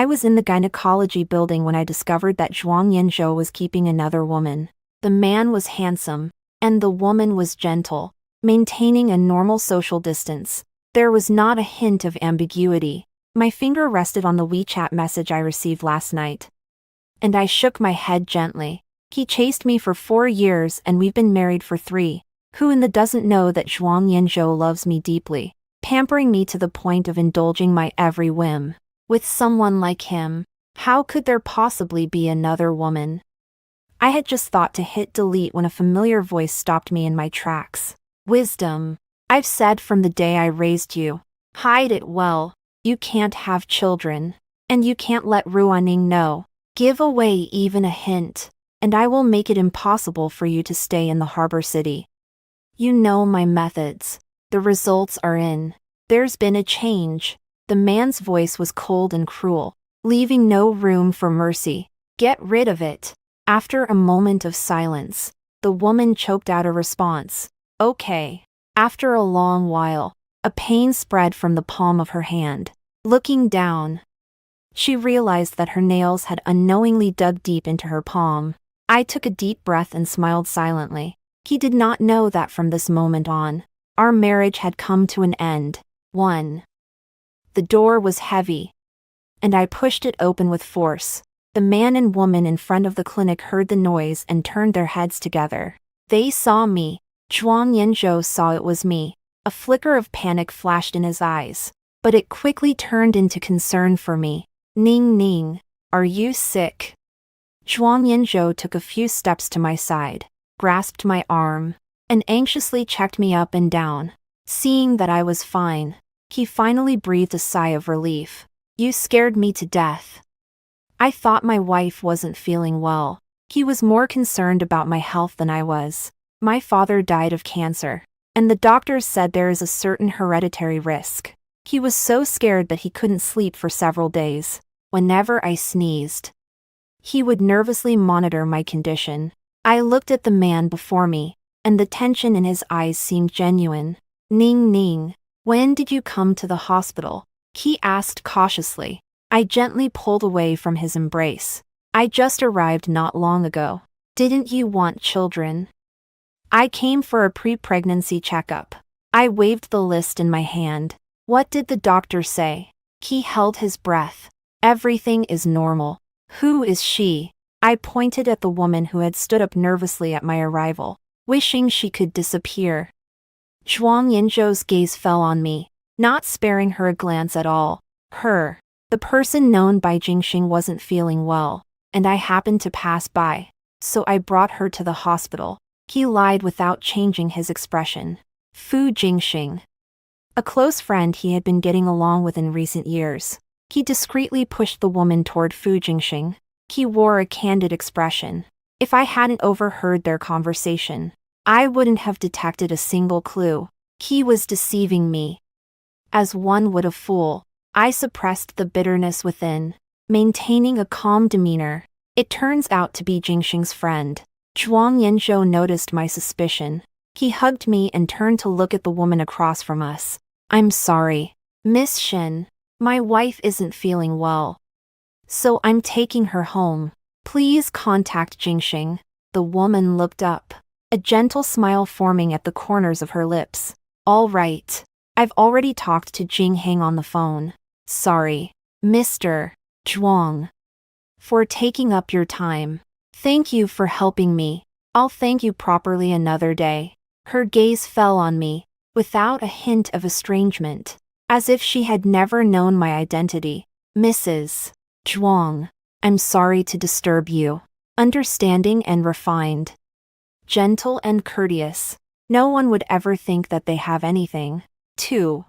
I was in the gynecology building when I discovered that Zhuang Yinzhou was keeping another woman. The man was handsome, and the woman was gentle, maintaining a normal social distance. There was not a hint of ambiguity. My finger rested on the WeChat message I received last night. And I shook my head gently. He chased me for 4 years and we've been married for 3. Who in the doesn't know that Zhuang Yinzhou loves me deeply, pampering me to the point of indulging my every whim? With someone like him, how could there possibly be another woman? I had just thought to hit delete when a familiar voice stopped me in my tracks. Wisdom. I've said from the day I raised you. Hide it well. You can't have children. And you can't let Ruaning know. Give away even a hint, and I will make it impossible for you to stay in the harbor city. You know my methods. The results are in. There's been a change. The man's voice was cold and cruel, leaving no room for mercy. Get rid of it. After a moment of silence, the woman choked out a response. Okay. After a long while, a pain spread from the palm of her hand. Looking down, she realized that her nails had unknowingly dug deep into her palm. I took a deep breath and smiled silently. He did not know that from this moment on, our marriage had come to an end. 1. The door was heavy, and I pushed it open with force. The man and woman in front of the clinic heard the noise and turned their heads together. They saw me. Zhuang Yinzhou saw it was me. A flicker of panic flashed in his eyes, but it quickly turned into concern for me. Ning Ning, are you sick? Zhuang Yinzhou took a few steps to my side, grasped my arm, and anxiously checked me up and down. Seeing that I was fine, he finally breathed a sigh of relief. You scared me to death. I thought my wife wasn't feeling well. He was more concerned about my health than I was. My father died of cancer, and the doctors said there is a certain hereditary risk. He was so scared that he couldn't sleep for several days. Whenever I sneezed, he would nervously monitor my condition. I looked at the man before me, and the tension in his eyes seemed genuine. Ning Ning, when did you come to the hospital? He asked cautiously. I gently pulled away from his embrace. I just arrived not long ago. Didn't you want children? I came for a pre-pregnancy checkup. I waved the list in my hand. What did the doctor say? He held his breath. Everything is normal. Who is she? I pointed at the woman who had stood up nervously at my arrival, wishing she could disappear. Zhuang Yinzhou's gaze fell on me, not sparing her a glance at all. Her. The person known by Jingxing wasn't feeling well, and I happened to pass by, so I brought her to the hospital. He lied without changing his expression. Fu Jingxing. A close friend he had been getting along with in recent years. He discreetly pushed the woman toward Fu Jingxing. He wore a candid expression. If I hadn't overheard their conversation, I wouldn't have detected a single clue. He was deceiving me. As one would a fool, I suppressed the bitterness within, maintaining a calm demeanor. It turns out to be Jingxing's friend. Zhuang Yinzhou noticed my suspicion. He hugged me and turned to look at the woman across from us. I'm sorry, Miss Shen. My wife isn't feeling well, so I'm taking her home. Please contact Jingxing. The woman looked up, a gentle smile forming at the corners of her lips. All right. I've already talked to Jingheng on the phone. Sorry, Mr. Zhuang, for taking up your time. Thank you for helping me. I'll thank you properly another day. Her gaze fell on me, without a hint of estrangement, as if she had never known my identity. Mrs. Zhuang, I'm sorry to disturb you. Understanding and refined. Gentle and courteous. No one would ever think that they have anything. 2.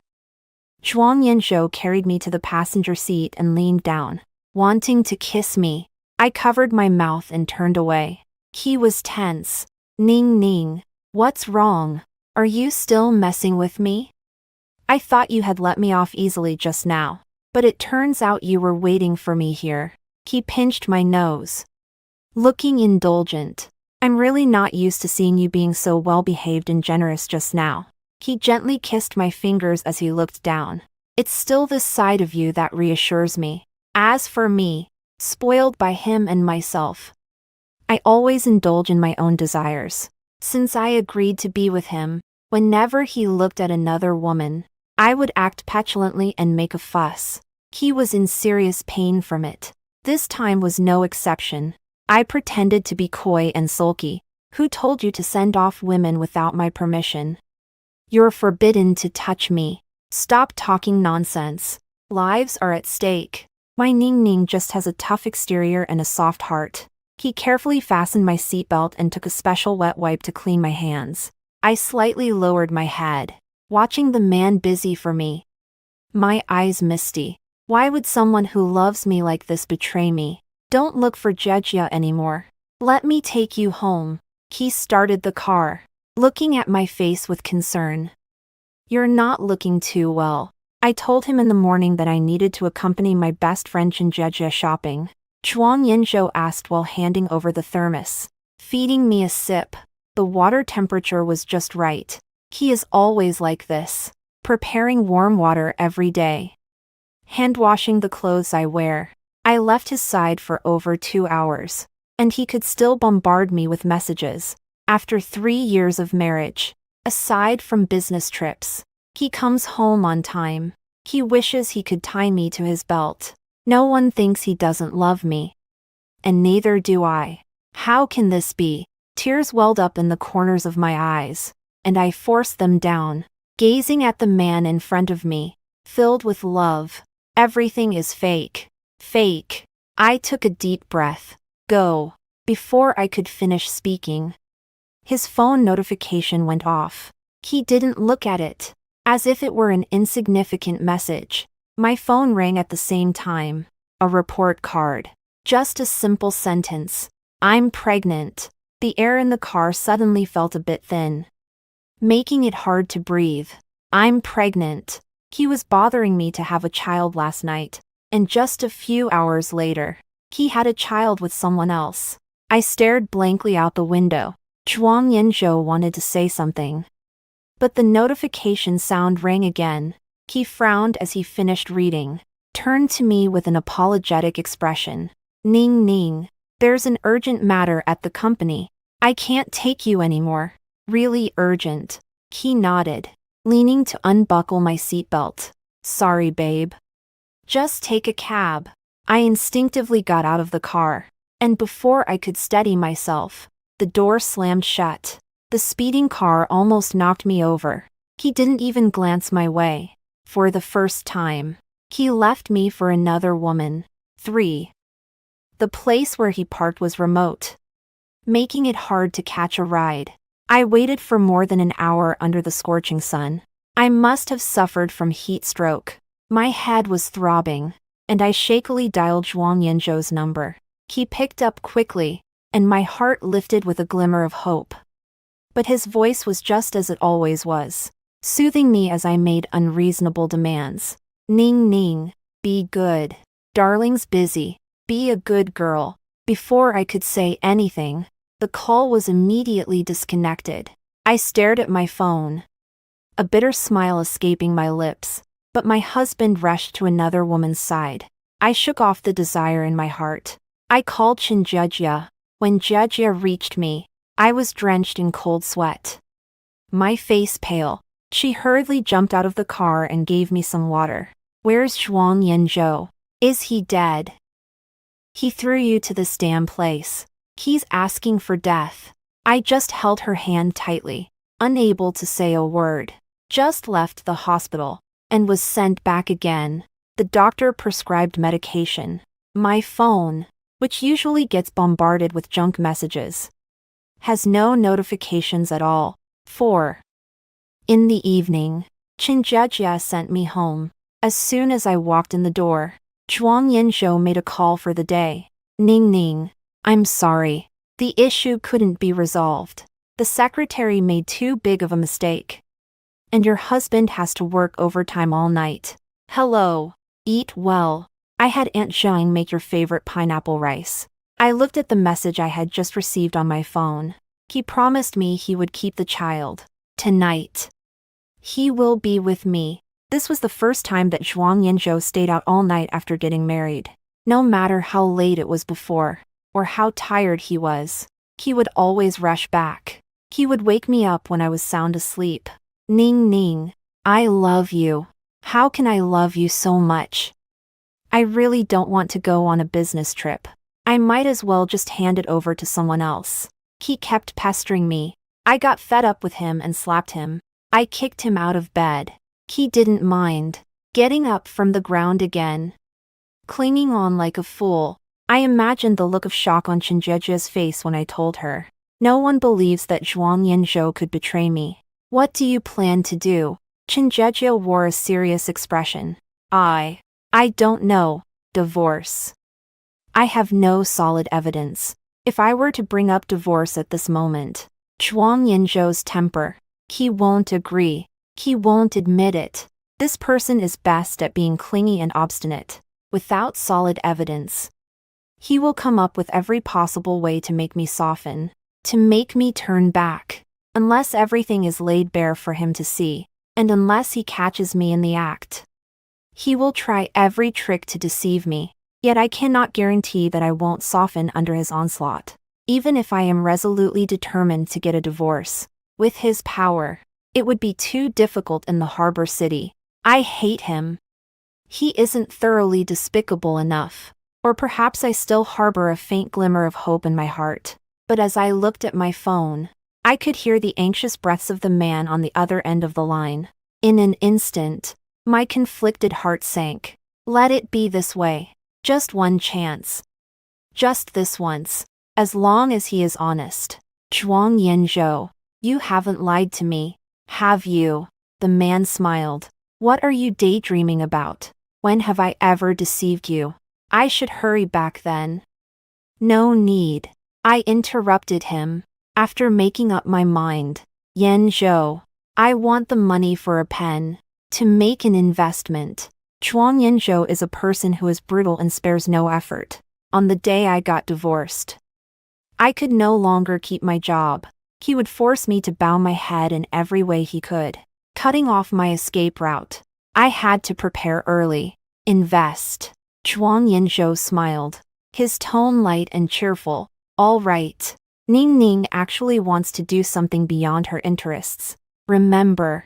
Zhuang Yinzhou carried me to the passenger seat and leaned down, wanting to kiss me. I covered my mouth and turned away. He was tense. Ning Ning, what's wrong? Are you still messing with me? I thought you had let me off easily just now, but it turns out you were waiting for me here. He pinched my nose, looking indulgent. I'm really not used to seeing you being so well-behaved and generous just now. He gently kissed my fingers as he looked down. It's still this side of you that reassures me. As for me, spoiled by him and myself, I always indulge in my own desires. Since I agreed to be with him, whenever he looked at another woman, I would act petulantly and make a fuss. He was in serious pain from it. This time was no exception. I pretended to be coy and sulky. Who told you to send off women without my permission? You're forbidden to touch me. Stop talking nonsense. Lives are at stake. My Ning Ning just has a tough exterior and a soft heart. He carefully fastened my seatbelt and took a special wet wipe to clean my hands. I slightly lowered my head, watching the man busy for me. My eyes misty. Why would someone who loves me like this betray me? Don't look for Jejia anymore. Let me take you home. He started the car, looking at my face with concern. You're not looking too well. I told him in the morning that I needed to accompany my best friend Jejia shopping. Zhuang Yinzhou asked while handing over the thermos, feeding me a sip. The water temperature was just right. He is always like this, preparing warm water every day. Hand-washing the clothes I wear. I left his side for over 2 hours, and he could still bombard me with messages. After 3 years of marriage, aside from business trips, he comes home on time. He wishes he could tie me to his belt. No one thinks he doesn't love me. And neither do I. How can this be? Tears welled up in the corners of my eyes, and I forced them down, gazing at the man in front of me, filled with love. Everything is fake. Fake. I took a deep breath. Go. Before I could finish speaking, his phone notification went off. He didn't look at it, as if it were an insignificant message. My phone rang at the same time. A report card. Just a simple sentence. I'm pregnant. The air in the car suddenly felt a bit thin, making it hard to breathe. I'm pregnant. He was bothering me to have a child last night, and just a few hours later, he had a child with someone else. I stared blankly out the window. Zhuang Yinzhou wanted to say something, but the notification sound rang again. He frowned as he finished reading, turned to me with an apologetic expression. Ning Ning, there's an urgent matter at the company. I can't take you anymore. Really urgent. He nodded, leaning to unbuckle my seatbelt. Sorry, babe. Just take a cab. I instinctively got out of the car, and before I could steady myself, the door slammed shut. The speeding car almost knocked me over. He didn't even glance my way. For the first time, he left me for another woman. 3. The place where he parked was remote, making it hard to catch a ride. I waited for more than an hour under the scorching sun. I must have suffered from heat stroke. My head was throbbing, and I shakily dialed Zhuang Yinzhou's number. He picked up quickly, and my heart lifted with a glimmer of hope. But his voice was just as it always was, soothing me as I made unreasonable demands. Ning Ning, be good. Darling's busy. Be a good girl. Before I could say anything, the call was immediately disconnected. I stared at my phone, a bitter smile escaping my lips, but my husband rushed to another woman's side. I shook off the desire in my heart. I called Jejia. When Jejia reached me, I was drenched in cold sweat, my face pale. She hurriedly jumped out of the car and gave me some water. Where's Zhuang Yinzhou? Is he dead? He threw you to this damn place. He's asking for death. I just held her hand tightly, unable to say a word. Just left the hospital, and was sent back again. The doctor prescribed medication. My phone, which usually gets bombarded with junk messages, has no notifications at all. 4. In the evening, Jejia sent me home. As soon as I walked in the door, Zhuang Yinzhou made a call for the day. Ning Ning, I'm sorry. The issue couldn't be resolved. The secretary made too big of a mistake, and your husband has to work overtime all night. Hello. Eat well. I had Aunt Zhang make your favorite pineapple rice. I looked at the message I had just received on my phone. He promised me he would keep the child. Tonight, he will be with me. This was the first time that Zhuang Yinzhou stayed out all night after getting married. No matter how late it was before, or how tired he was, he would always rush back. He would wake me up when I was sound asleep. Ning Ning, I love you. How can I love you so much? I really don't want to go on a business trip. I might as well just hand it over to someone else. He kept pestering me. I got fed up with him and slapped him. I kicked him out of bed. He didn't mind. Getting up from the ground again. Clinging on like a fool. I imagined the look of shock on Chinjejia's face when I told her. No one believes that Zhuang Yinzhou could betray me. What do you plan to do? Chinjejia wore a serious expression. I don't know. Divorce. I have no solid evidence. If I were to bring up divorce at this moment, Zhuang Yinzhou's temper. He won't agree. He won't admit it. This person is best at being clingy and obstinate, without solid evidence. He will come up with every possible way to make me soften, to make me turn back, unless everything is laid bare for him to see, and unless he catches me in the act. He will try every trick to deceive me, yet I cannot guarantee that I won't soften under his onslaught. Even if I am resolutely determined to get a divorce, with his power, it would be too difficult in the harbor city. I hate him. He isn't thoroughly despicable enough. Or perhaps I still harbor a faint glimmer of hope in my heart. But as I looked at my phone, I could hear the anxious breaths of the man on the other end of the line. In an instant, my conflicted heart sank. Let it be this way. Just one chance. Just this once. As long as he is honest. Zhuang Yinzhou, you haven't lied to me, have you? The man smiled. What are you daydreaming about? When have I ever deceived you? I should hurry back then. No need. I interrupted him. After making up my mind. Yinzhou, I want the money for a pen. To make an investment. Zhuang Yinzhou is a person who is brutal and spares no effort. On the day I got divorced, I could no longer keep my job. He would force me to bow my head in every way he could, cutting off my escape route. I had to prepare early. Invest. Zhuang Yinzhou smiled, his tone light and cheerful. All right. Ning Ning actually wants to do something beyond her interests. Remember,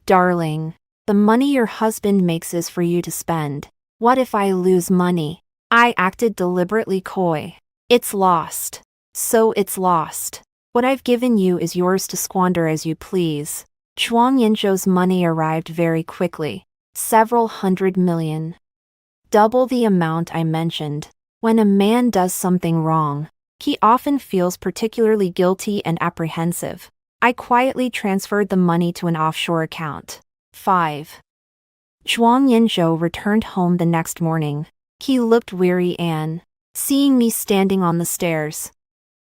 darling, the money your husband makes is for you to spend. What if I lose money? I acted deliberately coy. It's lost. So it's lost. What I've given you is yours to squander as you please. Zhuang Yinzhou's money arrived very quickly. Several hundred million. Double the amount I mentioned. When a man does something wrong, he often feels particularly guilty and apprehensive. I quietly transferred the money to an offshore account. 5. Zhuang Yinzhou returned home the next morning. He looked weary and, seeing me standing on the stairs,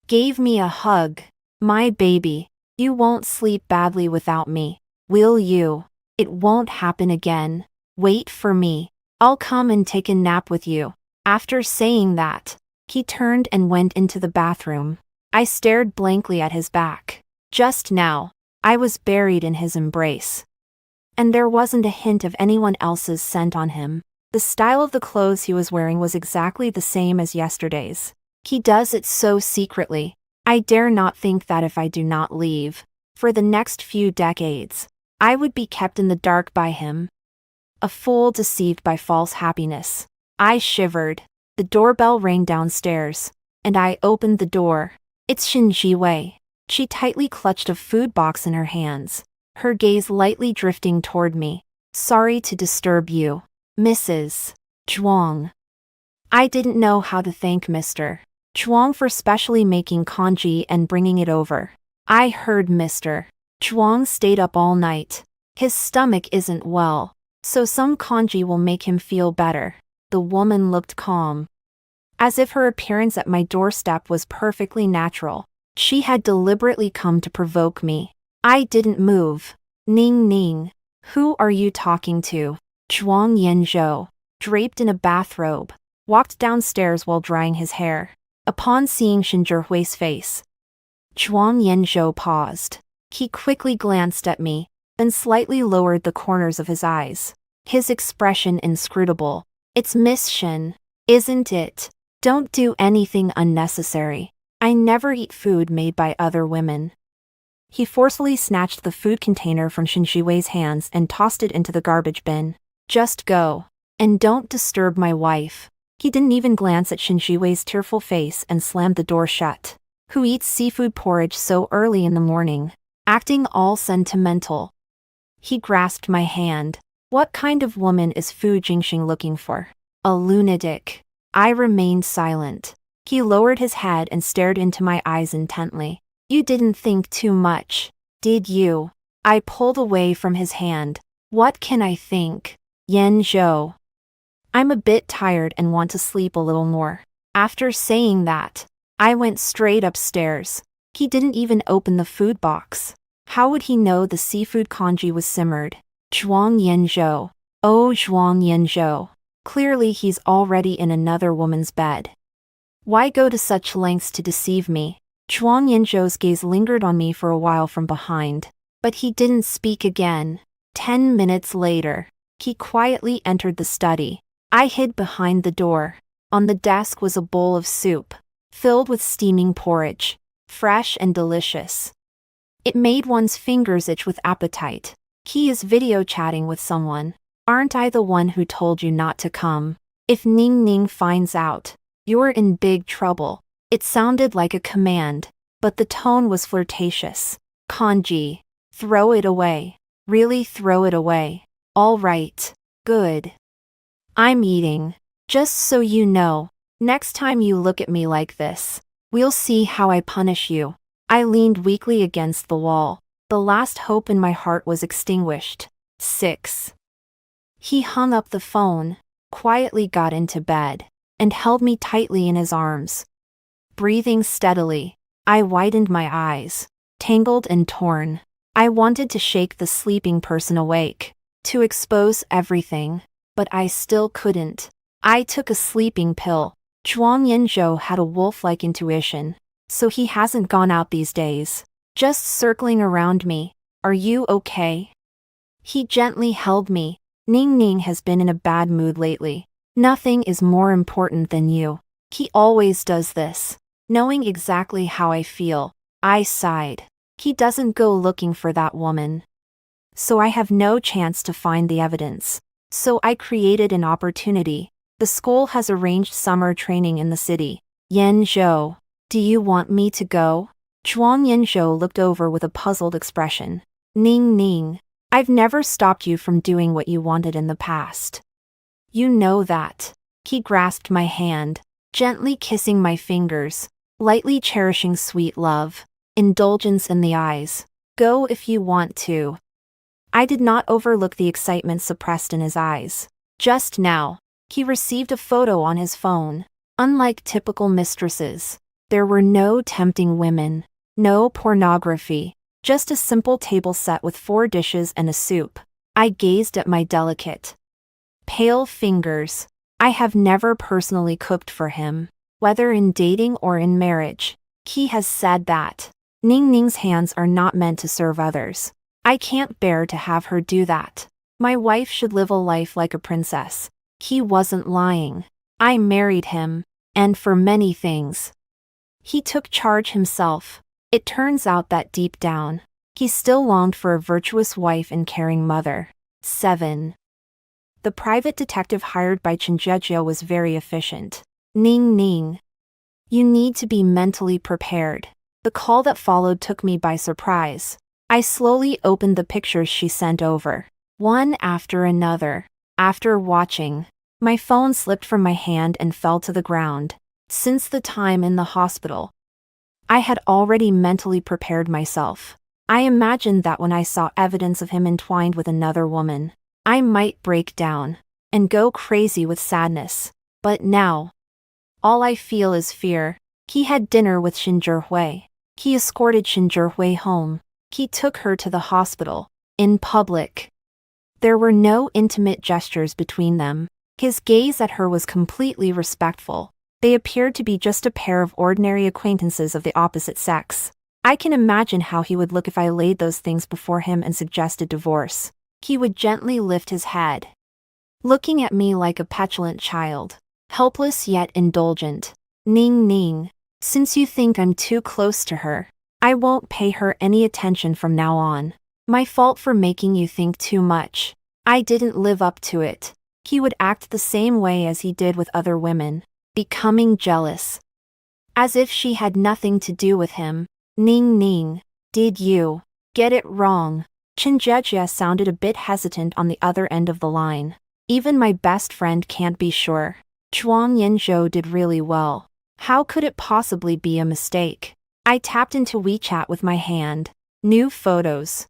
gave me a hug. My baby, you won't sleep badly without me, will you? It won't happen again. Wait for me. I'll come and take a nap with you. After saying that, he turned and went into the bathroom. I stared blankly at his back. Just now, I was buried in his embrace. And there wasn't a hint of anyone else's scent on him. The style of the clothes he was wearing was exactly the same as yesterday's. He does it so secretly. I dare not think that if I do not leave, for the next few decades, I would be kept in the dark by him. A fool deceived by false happiness. I shivered. The doorbell rang downstairs, and I opened the door. It's Xin Jiwei. She tightly clutched a food box in her hands, her gaze lightly drifting toward me. Sorry to disturb you, Mrs. Zhuang. I didn't know how to thank Mr. Zhuang for specially making congee and bringing it over. I heard Mr. Zhuang stayed up all night. His stomach isn't well, so some congee will make him feel better. The woman looked calm, as if her appearance at my doorstep was perfectly natural. She had deliberately come to provoke me. I didn't move. Ning Ning, who are you talking to? Zhuang Yinzhou, draped in a bathrobe, walked downstairs while drying his hair. Upon seeing Xin Zhihui's face, Zhuang Yinzhou paused. He quickly glanced at me, then slightly lowered the corners of his eyes. His expression inscrutable. It's Miss Xin. Isn't it? Don't do anything unnecessary. I never eat food made by other women. He forcefully snatched the food container from Shinjiwei's hands and tossed it into the garbage bin. Just go. And don't disturb my wife. He didn't even glance at Shinjiwei's tearful face and slammed the door shut. Who eats seafood porridge so early in the morning? Acting all sentimental. He grasped my hand. What kind of woman is Fu Jingxing looking for? A lunatic. I remained silent. He lowered his head and stared into my eyes intently. You didn't think too much, did you? I pulled away from his hand. What can I think? Yan Zhou. I'm a bit tired and want to sleep a little more. After saying that, I went straight upstairs. He didn't even open the food box. How would he know the seafood congee was simmered? Zhuang Yanzhou. Oh, Zhuang Yanzhou. Clearly he's already in another woman's bed. Why go to such lengths to deceive me? Zhuang Yanzhou's gaze lingered on me for a while from behind. But he didn't speak again. 10 minutes later, he quietly entered the study. I hid behind the door. On the desk was a bowl of soup, filled with steaming porridge, fresh and delicious. It made one's fingers itch with appetite. He is video chatting with someone. Aren't I the one who told you not to come? If Ning Ning finds out, you're in big trouble. It sounded like a command, but the tone was flirtatious. Kanji, throw it away. Really throw it away. All right. Good. I'm eating. Just so you know, next time you look at me like this, we'll see how I punish you. I leaned weakly against the wall. The last hope in my heart was extinguished. 6. He hung up the phone, quietly got into bed, and held me tightly in his arms. Breathing steadily, I widened my eyes, tangled and torn. I wanted to shake the sleeping person awake, to expose everything, but I still couldn't. I took a sleeping pill. Zhuang Yanzhou had a wolf-like intuition, so he hasn't gone out these days. Just circling around me. Are you okay? He gently held me. Ning Ning has been in a bad mood lately. Nothing is more important than you. He always does this. Knowing exactly how I feel, I sighed. He doesn't go looking for that woman. So I have no chance to find the evidence. So I created an opportunity. The school has arranged summer training in the city. Yan Zhou, do you want me to go? Zhuang Yanzhou looked over with a puzzled expression. Ning Ning, I've never stopped you from doing what you wanted in the past. You know that. He grasped my hand, gently kissing my fingers, lightly cherishing sweet love, indulgence in the eyes. Go if you want to. I did not overlook the excitement suppressed in his eyes. Just now, he received a photo on his phone. Unlike typical mistresses, there were no tempting women, no pornography, just a simple table set with 4 dishes and a soup. I gazed at my delicate, pale fingers. I have never personally cooked for him, whether in dating or in marriage. He has said that Ning Ning's hands are not meant to serve others. I can't bear to have her do that. My wife should live a life like a princess. He wasn't lying. I married him, and for many things. He took charge himself. It turns out that deep down, he still longed for a virtuous wife and caring mother. 7. The private detective hired by Chen Zhejiao was very efficient. Ning Ning. You need to be mentally prepared. The call that followed took me by surprise. I slowly opened the pictures she sent over, one after another. After watching, my phone slipped from my hand and fell to the ground. Since the time in the hospital, I had already mentally prepared myself. I imagined that when I saw evidence of him entwined with another woman, I might break down and go crazy with sadness. But now, all I feel is fear. He had dinner with Xin Zhihui. He escorted Xin Zhihui home. He took her to the hospital, in public. There were no intimate gestures between them. His gaze at her was completely respectful. They appeared to be just a pair of ordinary acquaintances of the opposite sex. I can imagine how he would look if I laid those things before him and suggested divorce. He would gently lift his head, looking at me like a petulant child. helpless yet indulgent. Ning Ning. Since you think I'm too close to her, I won't pay her any attention from now on. My fault for making you think too much. I didn't live up to it. He would act the same way as he did with other women, becoming jealous. As if she had nothing to do with him. Ning Ning. Did you get it wrong? Chen Jejia sounded a bit hesitant on the other end of the line. Even my best friend can't be sure. Zhuang Yinzhou did really well. How could it possibly be a mistake? I tapped into WeChat with my hand. New photos.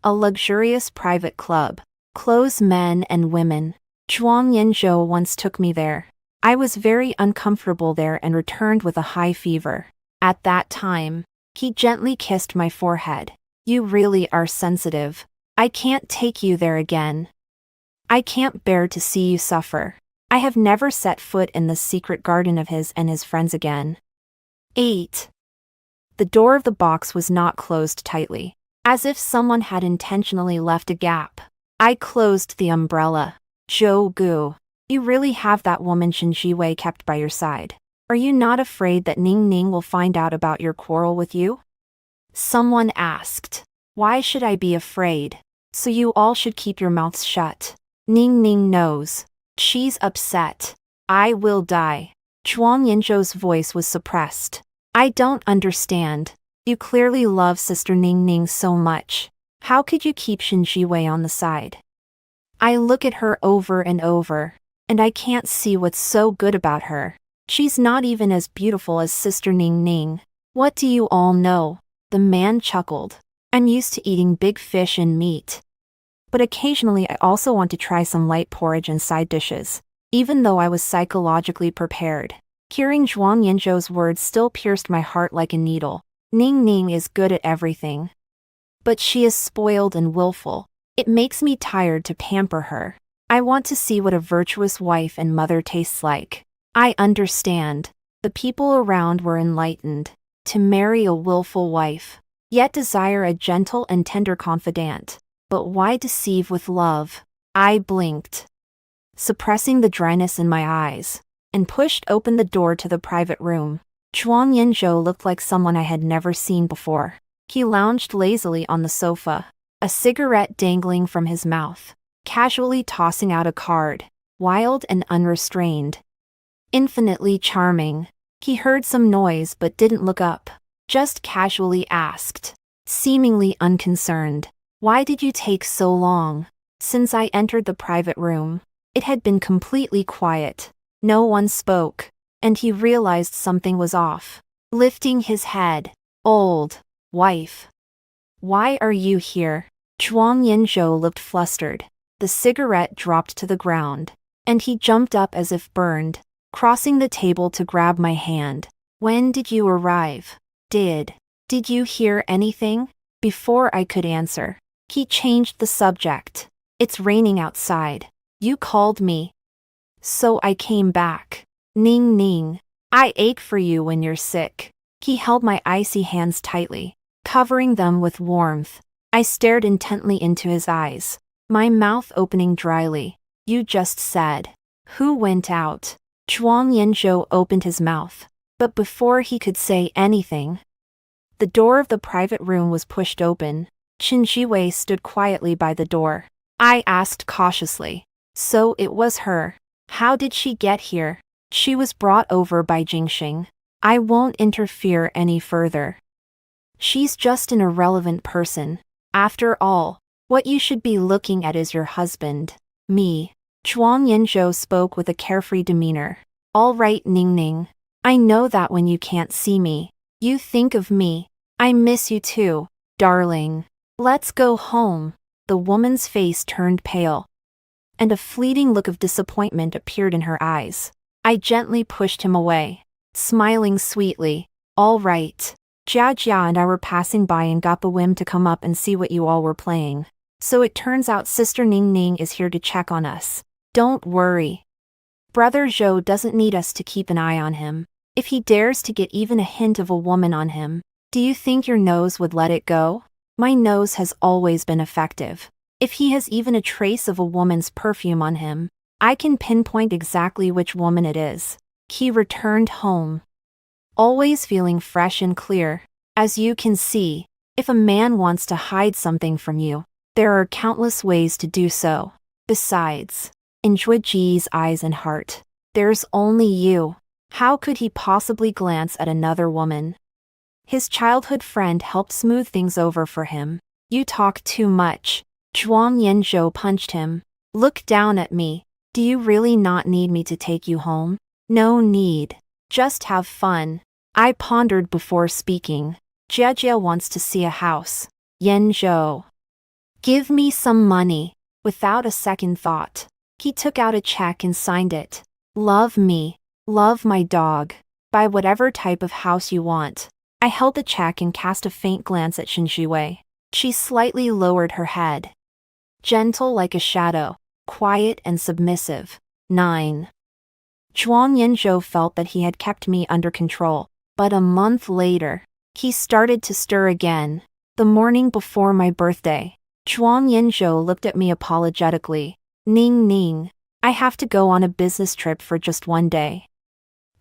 A luxurious private club. Clothes men and women. Zhuang Yinzhou once took me there. I was very uncomfortable there and returned with a high fever. At that time, he gently kissed my forehead. You really are sensitive. I can't take you there again. I can't bear to see you suffer. I have never set foot in this secret garden of his and his friends again. 8. The door of the box was not closed tightly, as if someone had intentionally left a gap. I closed the umbrella. Zhou Gu, you really have that woman Shen Jiwei kept by your side. Are you not afraid that Ning Ning will find out about your quarrel with you? Someone asked. Why should I be afraid? So you all should keep your mouths shut. Ning Ning knows. She's upset. I will die. Zhuang Yinzhou's voice was suppressed. I don't understand. You clearly love Sister Ning Ning so much. How could you keep Shen Jiwei on the side? I look at her over and over, and I can't see what's so good about her. She's not even as beautiful as Sister Ning Ning. What do you all know? The man chuckled. I'm used to eating big fish and meat. But occasionally I also want to try some light porridge and side dishes. Even though I was psychologically prepared, hearing Zhuang Yinzhou's words still pierced my heart like a needle. Ning Ning is good at everything. But she is spoiled and willful. It makes me tired to pamper her. I want to see what a virtuous wife and mother tastes like. I understand. The people around were enlightened. To marry a willful wife, yet desire a gentle and tender confidant. But why deceive with love? I blinked, suppressing the dryness in my eyes, and pushed open the door to the private room. Zhuang Yinzhou looked like someone I had never seen before. He lounged lazily on the sofa, a cigarette dangling from his mouth, casually tossing out a card, wild and unrestrained. Infinitely charming. He heard some noise but didn't look up, just casually asked, seemingly unconcerned, "Why did you take so long?" Since I entered the private room, it had been completely quiet. No one spoke, and he realized something was off. Lifting his head, "Old wife, why are you here?" Zhuang Yinzhou looked flustered. The cigarette dropped to the ground, and he jumped up as if burned, crossing the table to grab my hand. "When did you arrive? Did you hear anything?" Before I could answer, he changed the subject. "It's raining outside. You called me, so I came back. Ning Ning, I ache for you when you're sick." He held my icy hands tightly, covering them with warmth. I stared intently into his eyes, my mouth opening dryly. "You just said, who went out?" Zhuang Yinzhou opened his mouth, but before he could say anything, the door of the private room was pushed open. Shen Jiwei stood quietly by the door. I asked cautiously, "So it was her. How did she get here?" "She was brought over by Jingxing. I won't interfere any further. She's just an irrelevant person. After all, what you should be looking at is your husband, me." Zhuang Yinzhou spoke with a carefree demeanor. "All right, Ning Ning. I know that when you can't see me, you think of me. I miss you too, darling. Let's go home." The woman's face turned pale, and a fleeting look of disappointment appeared in her eyes. I gently pushed him away, smiling sweetly. "All right. Jia Jia and I were passing by and got the whim to come up and see what you all were playing. So it turns out Sister Ning Ning is here to check on us. Don't worry. Brother Zhou doesn't need us to keep an eye on him. If he dares to get even a hint of a woman on him, do you think your nose would let it go? My nose has always been effective. If he has even a trace of a woman's perfume on him, I can pinpoint exactly which woman it is. He returned home, always feeling fresh and clear. As you can see, if a man wants to hide something from you, there are countless ways to do so. Besides, in Jueji's eyes and heart, there's only you. How could he possibly glance at another woman? His childhood friend helped smooth things over for him. You talk too much. Zhuang Yanzhou punched him. Look down at me. Do you really not need me to take you home? No need. Just have fun. I pondered before speaking. Jiajia wants to see a house. Yanzhou. Give me some money. Without a second thought, he took out a check and signed it. Love me. Love my dog. Buy whatever type of house you want. I held the check and cast a faint glance at Shinjiwei. She slightly lowered her head. Gentle like a shadow, quiet and submissive. 9. Zhuang Yanzhou felt that he had kept me under control, but a month later, he started to stir again. The morning before my birthday, Zhuang Yanzhou looked at me apologetically. Ning Ning, I have to go on a business trip for just one day.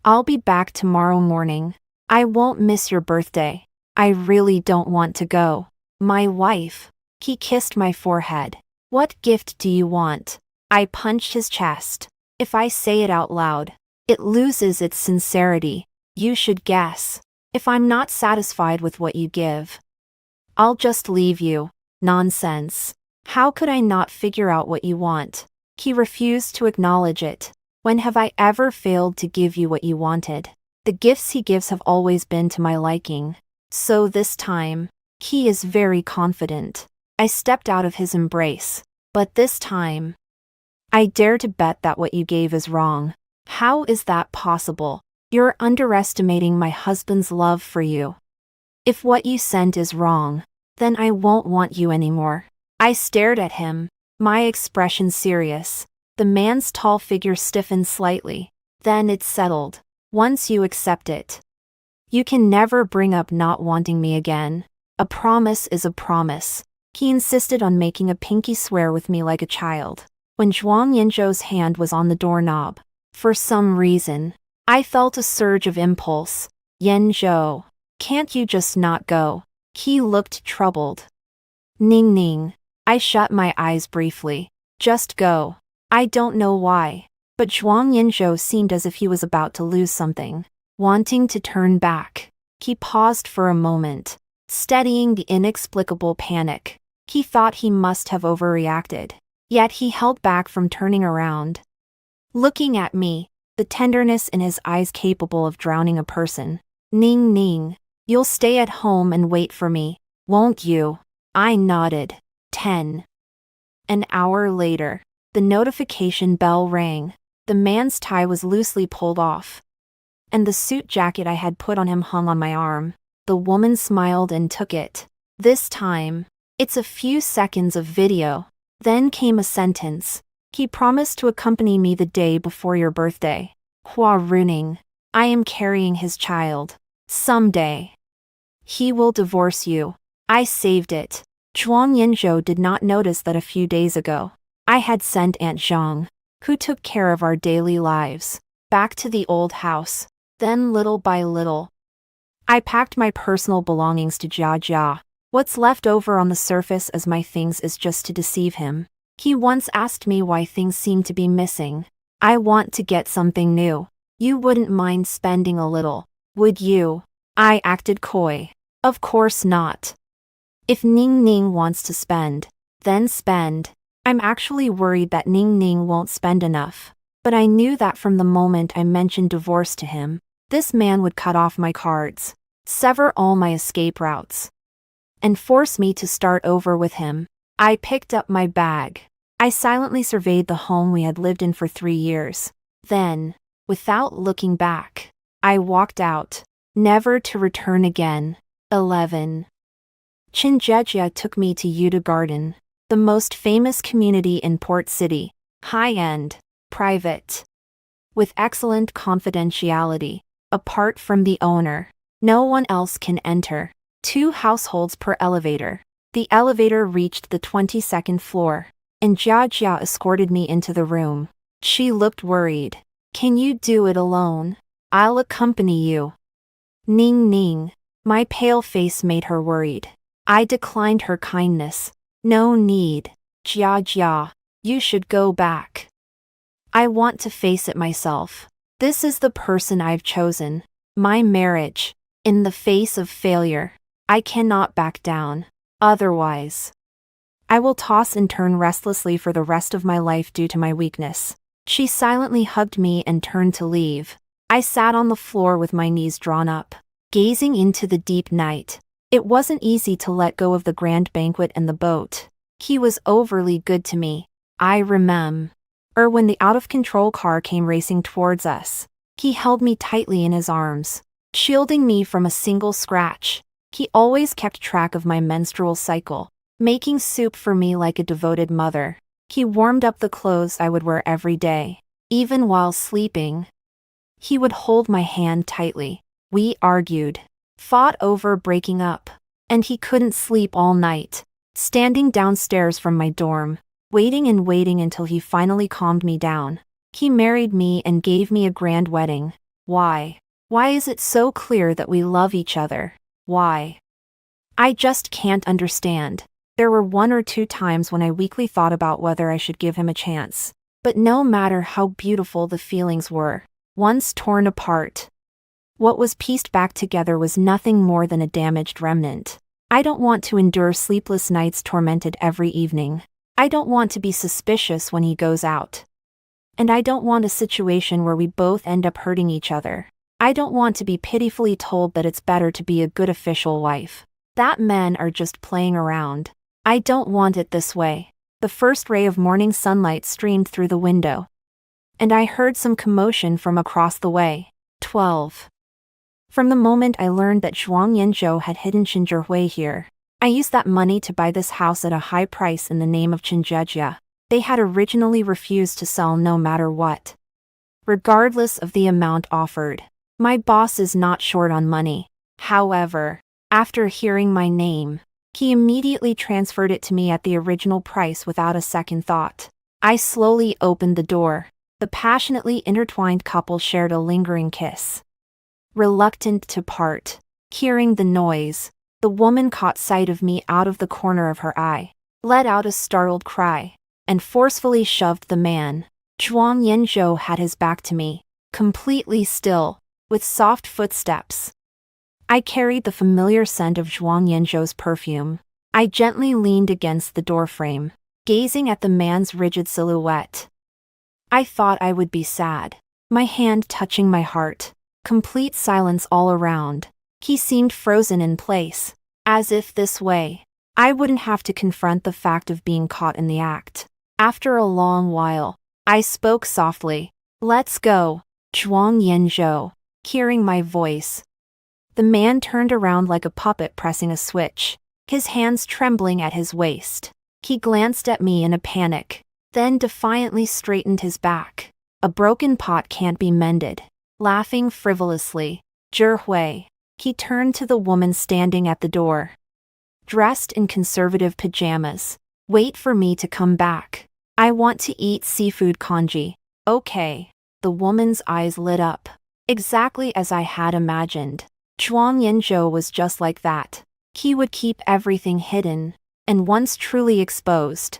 I'll be back tomorrow morning. I won't miss your birthday. I really don't want to go. My wife. He kissed my forehead. What gift do you want? I punched his chest. If I say it out loud, it loses its sincerity. You should guess. If I'm not satisfied with what you give, I'll just leave you. Nonsense. How could I not figure out what you want? He refused to acknowledge it. When have I ever failed to give you what you wanted? The gifts he gives have always been to my liking. So this time, he is very confident. I stepped out of his embrace. But this time, I dare to bet that what you gave is wrong. How is that possible? You're underestimating my husband's love for you. If what you sent is wrong, then I won't want you anymore. I stared at him, my expression serious. The man's tall figure stiffened slightly. Then it settled. Once you accept it, you can never bring up not wanting me again. A promise is a promise. He insisted on making a pinky swear with me like a child. When Zhuang Yanzhou's hand was on the doorknob, for some reason, I felt a surge of impulse. Yanzhou, can't you just not go? He looked troubled. Ning Ning. I shut my eyes briefly. Just go. I don't know why, but Zhuang Yanzhou seemed as if he was about to lose something. Wanting to turn back, he paused for a moment, steadying the inexplicable panic. He thought he must have overreacted, yet he held back from turning around. Looking at me, the tenderness in his eyes capable of drowning a person. Ning Ning, you'll stay at home and wait for me, won't you? I nodded. 10. An hour later, the notification bell rang. The man's tie was loosely pulled off, and the suit jacket I had put on him hung on my arm. The woman smiled and took it. This time, it's a few seconds of video. Then came a sentence. He promised to accompany me the day before your birthday. Hua Runing. I am carrying his child. Someday, he will divorce you. I saved it. Zhuang Yanzhou did not notice that a few days ago, I had sent Aunt Zhang, who took care of our daily lives, back to the old house. Then little by little, I packed my personal belongings to Jia. What's left over on the surface as my things is just to deceive him. He once asked me why things seem to be missing. I want to get something new. You wouldn't mind spending a little, would you? I acted coy. Of course not. If Ning Ning wants to spend, then spend. I'm actually worried that Ning Ning won't spend enough. But I knew that from the moment I mentioned divorce to him, this man would cut off my cards, sever all my escape routes, and force me to start over with him. I picked up my bag. I silently surveyed the home we had lived in for 3 years. Then, without looking back, I walked out, never to return again. 11. Qinjejia took me to Yuta Garden, the most famous community in Port City, high-end, private, with excellent confidentiality. Apart from the owner, no one else can enter. 2 households per elevator. The elevator reached the 22nd floor, and Jia escorted me into the room. She looked worried. Can you do it alone? I'll accompany you. Ning ning. My pale face made her worried. I declined her kindness. No need. Jia jia. You should go back. I want to face it myself. This is the person I've chosen. My marriage. In the face of failure, I cannot back down. Otherwise, I will toss and turn restlessly for the rest of my life due to my weakness. She silently hugged me and turned to leave. I sat on the floor with my knees drawn up, gazing into the deep night. It wasn't easy to let go of the grand banquet and the boat. He was overly good to me. I remember when the out-of-control car came racing towards us. He held me tightly in his arms, shielding me from a single scratch. He always kept track of my menstrual cycle, making soup for me like a devoted mother. He warmed up the clothes I would wear every day, even while sleeping. He would hold my hand tightly. We argued, fought over breaking up, and he couldn't sleep all night, standing downstairs from my dorm, waiting and waiting until he finally calmed me down. He married me and gave me a grand wedding. Why? Why is it so clear that we love each other? Why? I just can't understand. There were 1 or 2 times when I weakly thought about whether I should give him a chance. But no matter how beautiful the feelings were, once torn apart, what was pieced back together was nothing more than a damaged remnant. I don't want to endure sleepless nights tormented every evening. I don't want to be suspicious when he goes out. And I don't want a situation where we both end up hurting each other. I don't want to be pitifully told that it's better to be a good official wife. That men are just playing around. I don't want it this way. The first ray of morning sunlight streamed through the window, and I heard some commotion from across the way. 12. From the moment I learned that Zhuang Yanzhou had hidden Qinzhihui here, I used that money to buy this house at a high price in the name of Qinzhijia. They had originally refused to sell no matter what, regardless of the amount offered. My boss is not short on money. However, after hearing my name, he immediately transferred it to me at the original price without a second thought. I slowly opened the door. The passionately intertwined couple shared a lingering kiss. Reluctant to part, hearing the noise, the woman caught sight of me out of the corner of her eye, let out a startled cry, and forcefully shoved the man. Zhuang Yanzhou had his back to me, completely still, with soft footsteps. I carried the familiar scent of Zhuang Yanzhou's perfume. I gently leaned against the doorframe, gazing at the man's rigid silhouette. I thought I would be sad, my hand touching my heart. Complete silence all around. He seemed frozen in place, as if this way, I wouldn't have to confront the fact of being caught in the act. After a long while, I spoke softly. Let's go, Zhuang Yanzhou. Hearing my voice, the man turned around like a puppet pressing a switch, his hands trembling at his waist. He glanced at me in a panic, then defiantly straightened his back. A broken pot can't be mended. Laughing frivolously, Zhihui. He turned to the woman standing at the door, dressed in conservative pajamas. Wait for me to come back. I want to eat seafood congee. Okay. The woman's eyes lit up. Exactly as I had imagined. Zhuang Yanzhou was just like that. He would keep everything hidden, and once truly exposed,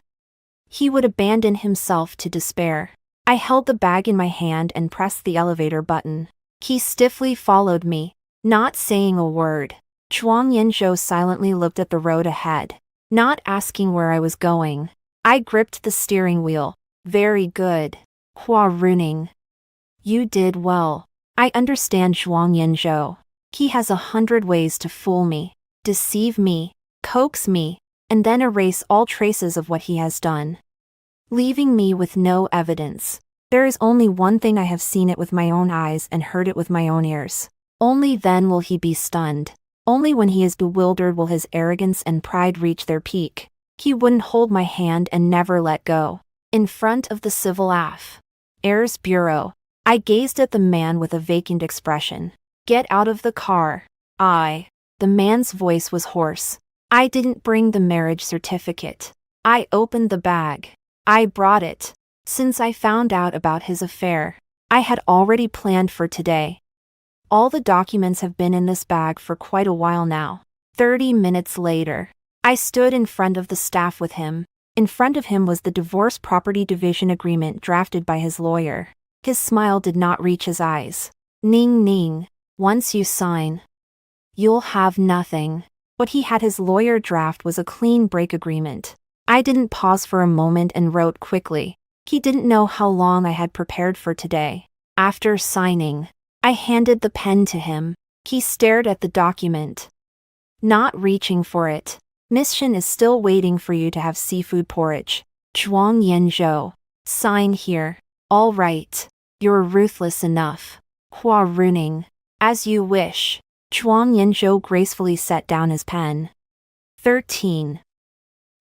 he would abandon himself to despair. I held the bag in my hand and pressed the elevator button. He stiffly followed me, not saying a word. Zhuang Yanzhou silently looked at the road ahead, not asking where I was going. I gripped the steering wheel. Very good. Hua Runing. You did well. I understand Zhuang Yanzhou. He has 100 ways to fool me, deceive me, coax me, and then erase all traces of what he has done, leaving me with no evidence. There is only one thing I have seen it with my own eyes and heard it with my own ears. Only then will he be stunned. Only when he is bewildered will his arrogance and pride reach their peak. He wouldn't hold my hand and never let go. In front of the Civil Affairs Bureau, I gazed at the man with a vacant expression. Get out of the car. The man's voice was hoarse. I didn't bring the marriage certificate. I opened the bag. I brought it. Since I found out about his affair, I had already planned for today. All the documents have been in this bag for quite a while now. 30 minutes later, I stood in front of the staff with him. In front of him was the divorce property division agreement drafted by his lawyer. His smile did not reach his eyes. Ning ning. Once you sign, you'll have nothing. What he had his lawyer draft was a clean break agreement. I didn't pause for a moment and wrote quickly. He didn't know how long I had prepared for today. After signing, I handed the pen to him. He stared at the document, not reaching for it. Mission is still waiting for you to have seafood porridge. Zhuang Yanzhou. Sign here. All right. You're ruthless enough. Hua Runing. As you wish. Zhuang Yanzhou gracefully set down his pen. 13.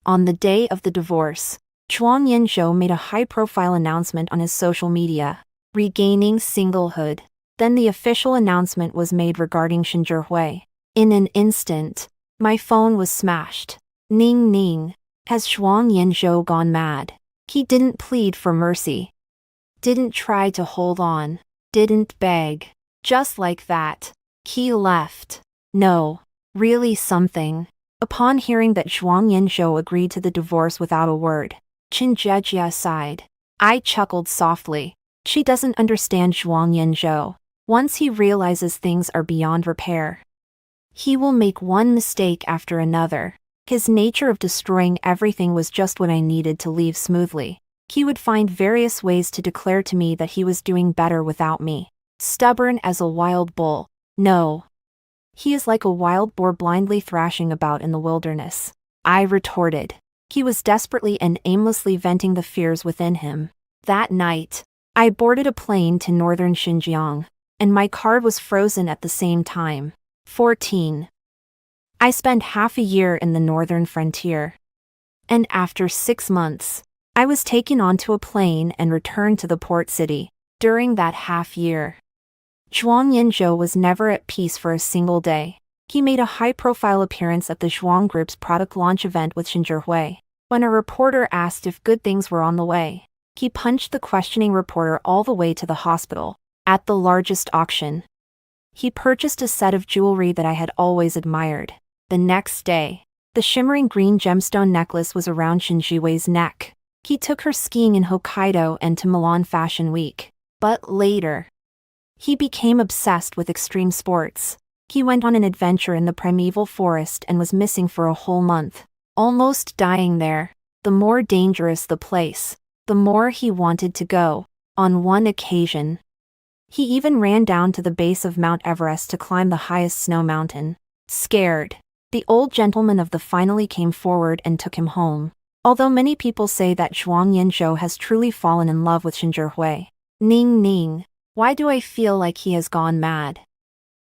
On the day of the divorce, Zhuang Yanzhou made a high-profile announcement on his social media, regaining singlehood. Then the official announcement was made regarding Shinzhihui. In an instant, my phone was smashed. Ning ning. Has Zhuang Yanzhou gone mad? He didn't plead for mercy. Didn't try to hold on. Didn't beg. Just like that, he left. No, really something. Upon hearing that Zhuang Yanzhou agreed to the divorce without a word, Qin Jejia sighed. I chuckled softly. She doesn't understand Zhuang Yanzhou. Once he realizes things are beyond repair, he will make one mistake after another. His nature of destroying everything was just what I needed to leave smoothly. He would find various ways to declare to me that he was doing better without me. Stubborn as a wild bull. No. He is like a wild boar blindly thrashing about in the wilderness. I retorted. He was desperately and aimlessly venting the fears within him. That night, I boarded a plane to northern Xinjiang, and my card was frozen at the same time. 14. I spent half a year in the northern frontier. And after 6 months, I was taken onto a plane and returned to the port city. During that half year, Zhuang Yanzhou was never at peace for a single day. He made a high-profile appearance at the Zhuang Group's product launch event with Shinzhihui. When a reporter asked if good things were on the way, he punched the questioning reporter all the way to the hospital. At the largest auction, he purchased a set of jewelry that I had always admired. The next day, the shimmering green gemstone necklace was around Shinjiwei's neck. He took her skiing in Hokkaido and to Milan Fashion Week. But later, he became obsessed with extreme sports. He went on an adventure in the primeval forest and was missing for a whole month, almost dying there. The more dangerous the place, the more he wanted to go. On one occasion, he even ran down to the base of Mount Everest to climb the highest snow mountain. Scared, the old gentleman of the finally came forward and took him home. Although many people say that Zhuang Yanzhou has truly fallen in love with Shinzhihui. Ning ning. Why do I feel like he has gone mad?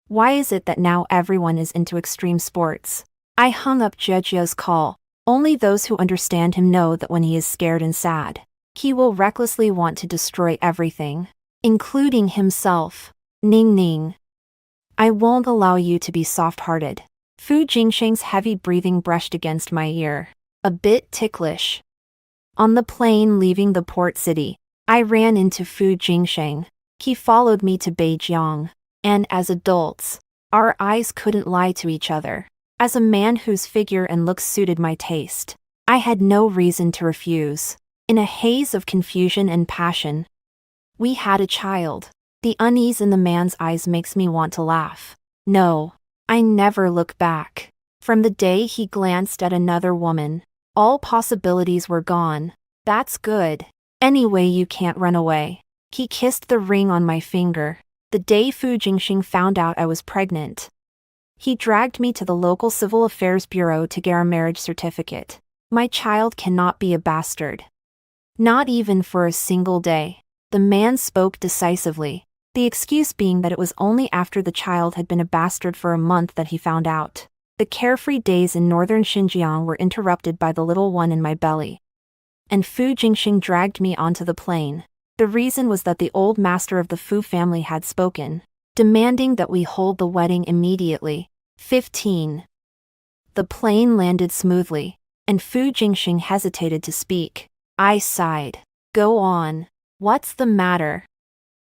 Why is it that now everyone is into extreme sports? I hung up Jejia's call. Only those who understand him know that when he is scared and sad, he will recklessly want to destroy everything, including himself. Ning ning. I won't allow you to be soft-hearted. Fu Jingsheng's heavy breathing brushed against my ear. A bit ticklish. On the plane leaving the port city, I ran into Fu Jingsheng. He followed me to Beijing. And as adults, our eyes couldn't lie to each other. As a man whose figure and looks suited my taste, I had no reason to refuse. In a haze of confusion and passion, we had a child. The unease in the man's eyes makes me want to laugh. No, I never look back. From the day he glanced at another woman, all possibilities were gone. That's good. Anyway, you can't run away. He kissed the ring on my finger. The day Fu Jingxing found out I was pregnant, he dragged me to the local civil affairs bureau to get a marriage certificate. My child cannot be a bastard. Not even for a single day. The man spoke decisively, the excuse being that it was only after the child had been a bastard for a month that he found out. The carefree days in northern Xinjiang were interrupted by the little one in my belly. And Fu Jingxing dragged me onto the plane. The reason was that the old master of the Fu family had spoken, demanding that we hold the wedding immediately. 15. The plane landed smoothly, and Fu Jingxing hesitated to speak. I sighed. Go on. What's the matter?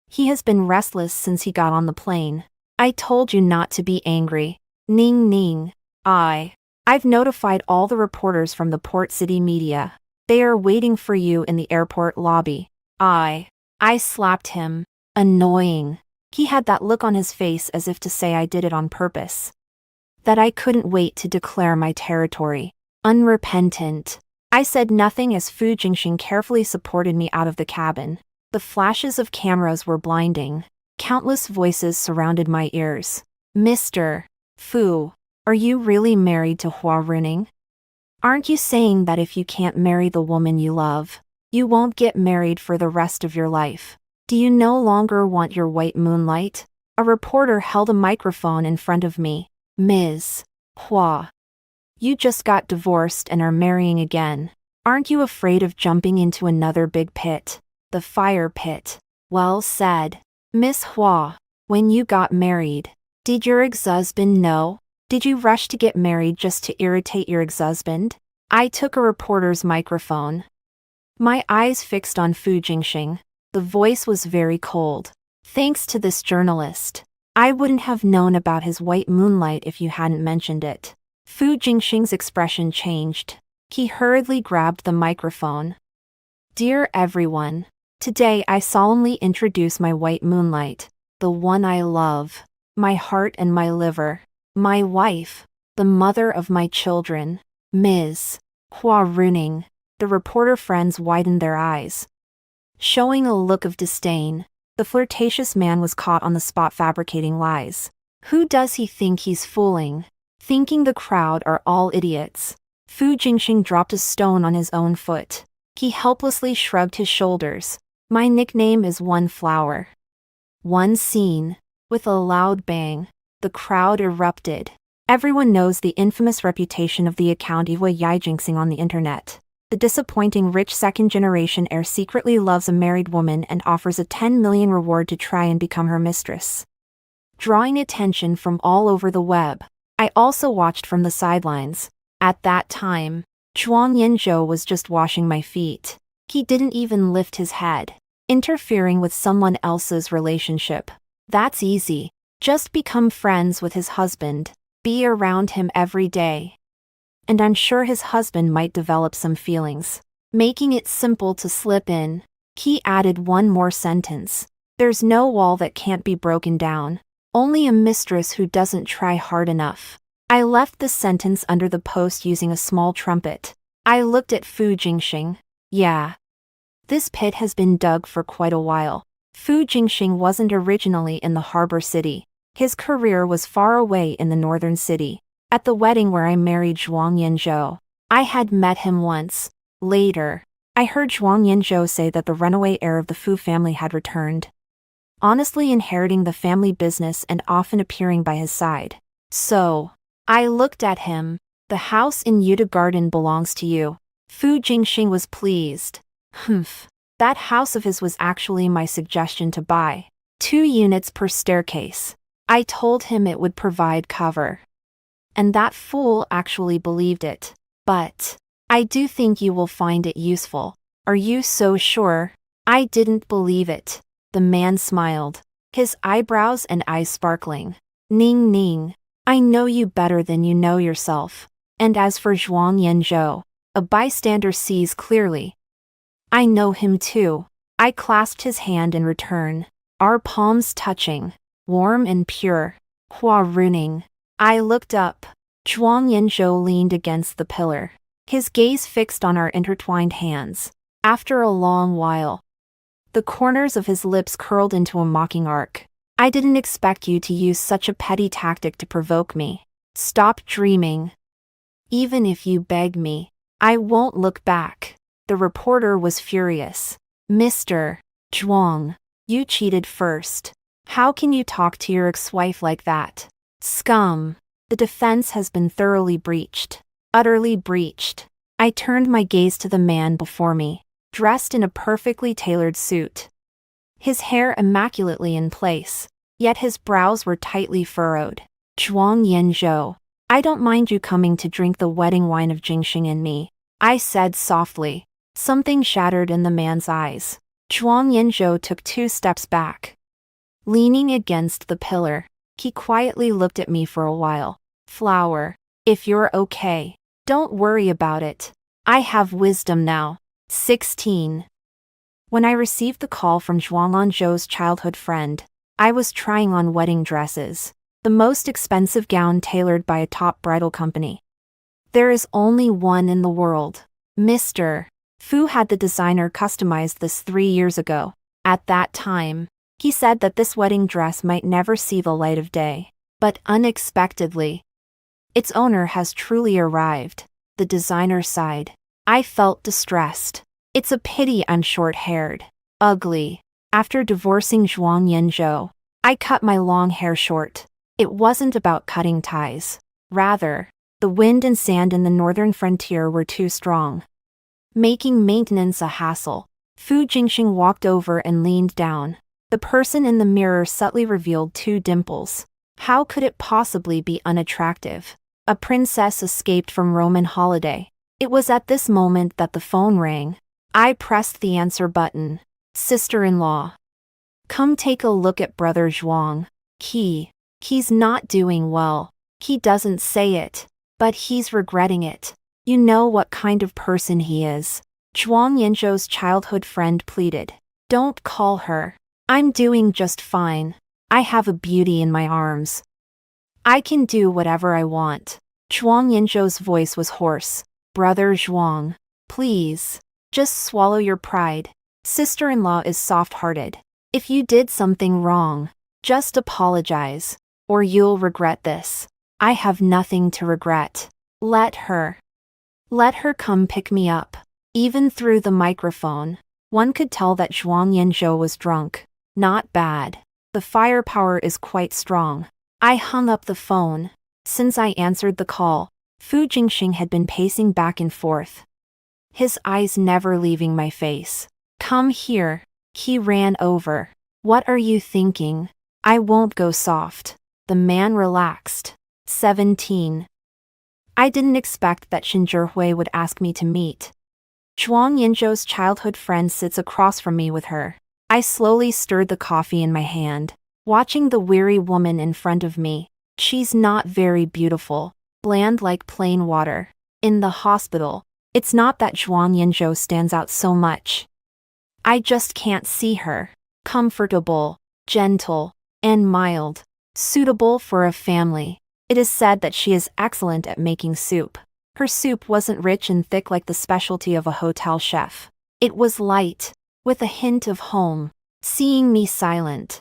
He has been restless since he got on the plane. I told you not to be angry. Ning ning. I've notified all the reporters from the Port City media. They are waiting for you in the airport lobby. I slapped him. Annoying. He had that look on his face as if to say I did it on purpose. That I couldn't wait to declare my territory. Unrepentant. I said nothing as Fu Jingxing carefully supported me out of the cabin. The flashes of cameras were blinding. Countless voices surrounded my ears. Mr. Fu, are you really married to Hua Runing? Aren't you saying that if you can't marry the woman you love, you won't get married for the rest of your life? Do you no longer want your white moonlight? A reporter held a microphone in front of me. Ms. Hua, you just got divorced and are marrying again. Aren't you afraid of jumping into another big pit? The fire pit. Well said. Miss Hua, when you got married, did your ex-husband know? Did you rush to get married just to irritate your ex-husband? I took a reporter's microphone. My eyes fixed on Fu Jingxing. The voice was very cold. Thanks to this journalist. I wouldn't have known about his white moonlight if you hadn't mentioned it. Fu Jingxing's expression changed. He hurriedly grabbed the microphone. Dear everyone, today I solemnly introduce my white moonlight, the one I love, my heart and my liver, my wife, the mother of my children, Ms. Hua Runing. The reporter friends widened their eyes. Showing a look of disdain, the flirtatious man was caught on the spot fabricating lies. Who does he think he's fooling? Thinking the crowd are all idiots. Fu Jingxing dropped a stone on his own foot. He helplessly shrugged his shoulders. My nickname is One Flower. One scene. With a loud bang, the crowd erupted. Everyone knows the infamous reputation of the account Iwa Yai Jinxing on the internet. The disappointing rich second-generation heir secretly loves a married woman and offers a 10 million reward to try and become her mistress. Drawing attention from all over the web, I also watched from the sidelines. At that time, Zhuang Yinzhou was just washing my feet. He didn't even lift his head. Interfering with someone else's relationship. That's easy. Just become friends with his husband. Be around him every day. And I'm sure his husband might develop some feelings. Making it simple to slip in. He added one more sentence. There's no wall that can't be broken down. Only a mistress who doesn't try hard enough. I left the sentence under the post using a small trumpet. I looked at Fu Jingxing. Yeah. This pit has been dug for quite a while. Fu Jingxing wasn't originally in the harbor city. His career was far away in the northern city. At the wedding where I married Zhuang Yinzhou, I had met him once. Later, I heard Zhuang Yinzhou say that the runaway heir of the Fu family had returned. Honestly inheriting the family business and often appearing by his side. So, I looked at him. The house in Yuta Garden belongs to you. Fu Jingxing was pleased. That house of his was actually my suggestion to buy. 2 units per staircase. I told him it would provide cover. And that fool actually believed it. But I do think you will find it useful. Are you so sure? I didn't believe it. The man smiled, his eyebrows and eyes sparkling. Ning ning. I know you better than you know yourself. And as for Zhuang Yinzhou, a bystander sees clearly. I know him too. I clasped his hand in return. Our palms touching. Warm and pure. Hua Runing. I looked up. Zhuang Yinzhou leaned against the pillar, his gaze fixed on our intertwined hands. After a long while, the corners of his lips curled into a mocking arc. I didn't expect you to use such a petty tactic to provoke me. Stop dreaming. Even if you beg me, I won't look back. The reporter was furious. Mr. Zhuang, you cheated first. How can you talk to your ex-wife like that? Scum. The defense has been thoroughly breached. Utterly breached. I turned my gaze to the man before me, dressed in a perfectly tailored suit. His hair immaculately in place, yet his brows were tightly furrowed. Zhuang Yinzhou, I don't mind you coming to drink the wedding wine of Jingxing and me, I said softly. Something shattered in the man's eyes. Zhuang Yinzhou took 2 steps back. Leaning against the pillar, he quietly looked at me for a while. Flower, if you're okay, don't worry about it. I have wisdom now. 16. When I received the call from Zhuang Yinzhou's childhood friend, I was trying on wedding dresses, the most expensive gown tailored by a top bridal company. There is only one in the world. Mr. Fu had the designer customized this 3 years ago. At that time, he said that this wedding dress might never see the light of day. But unexpectedly, its owner has truly arrived. The designer sighed. I felt distressed. It's a pity I'm short-haired. Ugly. After divorcing Zhuang Yinzhou, I cut my long hair short. It wasn't about cutting ties. Rather, the wind and sand in the northern frontier were too strong, making maintenance a hassle. Fu Jingxing walked over and leaned down. The person in the mirror subtly revealed 2 dimples. How could it possibly be unattractive? A princess escaped from Roman holiday. It was at this moment that the phone rang. I pressed the answer button. Sister-in-law. Come take a look at brother Zhuang. He's not doing well. He doesn't say it, but he's regretting it. You know what kind of person he is. Zhuang Yinzhou's childhood friend pleaded. Don't call her. I'm doing just fine. I have a beauty in my arms. I can do whatever I want. Zhuang Yinzhou's voice was hoarse. Brother Zhuang, please, just swallow your pride. Sister-in-law is soft-hearted. If you did something wrong, just apologize, or you'll regret this. I have nothing to regret. Let her come pick me up. Even through the microphone, one could tell that Zhuang Yinzhou was drunk. Not bad. The firepower is quite strong. I hung up the phone. Since I answered the call, Fu Jingxing had been pacing back and forth, his eyes never leaving my face. Come here. He ran over. What are you thinking? I won't go soft. The man relaxed. 17. I didn't expect that Xin Zhihui would ask me to meet. Zhuang Yinzhou's childhood friend sits across from me with her. I slowly stirred the coffee in my hand, watching the weary woman in front of me. She's not very beautiful, bland like plain water. In the hospital, it's not that Zhuang Yinzhou stands out so much. I just can't see her. Comfortable, gentle, and mild. Suitable for a family. It is said that she is excellent at making soup. Her soup wasn't rich and thick like the specialty of a hotel chef. It was light, with a hint of home. Seeing me silent,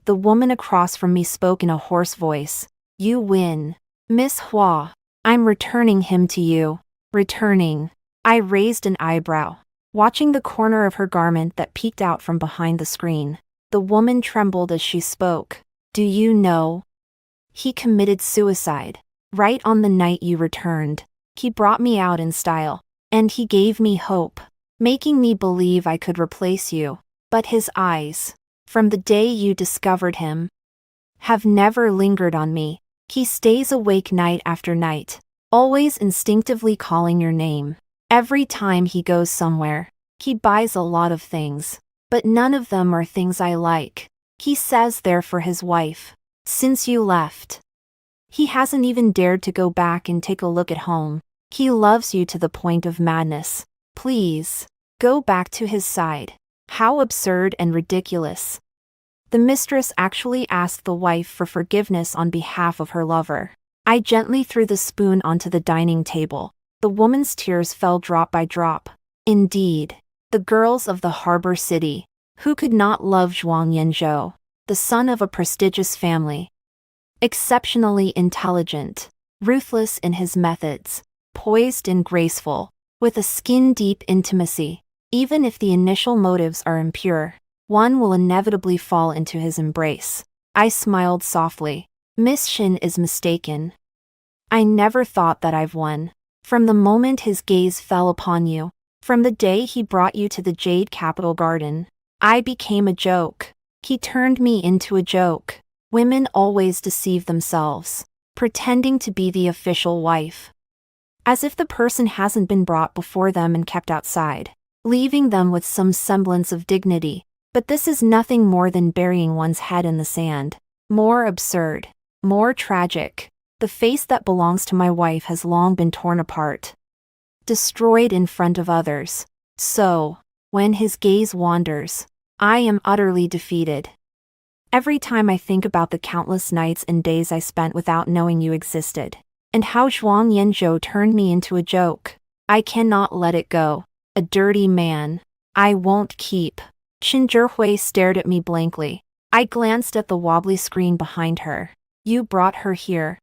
the woman across from me spoke in a hoarse voice. You win. Miss Hua, I'm returning him to you. Returning. I raised an eyebrow, watching the corner of her garment that peeked out from behind the screen. The woman trembled as she spoke. Do you know? He committed suicide. Right on the night you returned. He brought me out in style, and he gave me hope, making me believe I could replace you. But his eyes, from the day you discovered him, have never lingered on me. He stays awake night after night, always instinctively calling your name. Every time he goes somewhere, he buys a lot of things, but none of them are things I like. He says they're for his wife. Since you left, he hasn't even dared to go back and take a look at home. He loves you to the point of madness. Please, go back to his side. How absurd and ridiculous. The mistress actually asked the wife for forgiveness on behalf of her lover. I gently threw the spoon onto the dining table. The woman's tears fell drop by drop. Indeed, the girls of the harbor city, who could not love Zhuang Yinzhou, the son of a prestigious family. Exceptionally intelligent, ruthless in his methods, poised and graceful, with a skin-deep intimacy. Even if the initial motives are impure, one will inevitably fall into his embrace. I smiled softly. Miss Shin is mistaken. I never thought that I've won. From the moment his gaze fell upon you, from the day he brought you to the Jade Capital Garden, I became a joke. He turned me into a joke. Women always deceive themselves, pretending to be the official wife, as if the person hasn't been brought before them and kept outside. leaving them with some semblance of dignity. But this is nothing more than burying one's head in the sand. More absurd. More tragic. The face that belongs to my wife has long been torn apart. Destroyed in front of others. So, when his gaze wanders, I am utterly defeated. Every time I think about the countless nights and days I spent without knowing you existed, and how Zhuang Yanzhou turned me into a joke, I cannot let it go. A dirty man. I won't keep. Qin Zhihui stared at me blankly. I glanced at the wobbly screen behind her. You brought her here.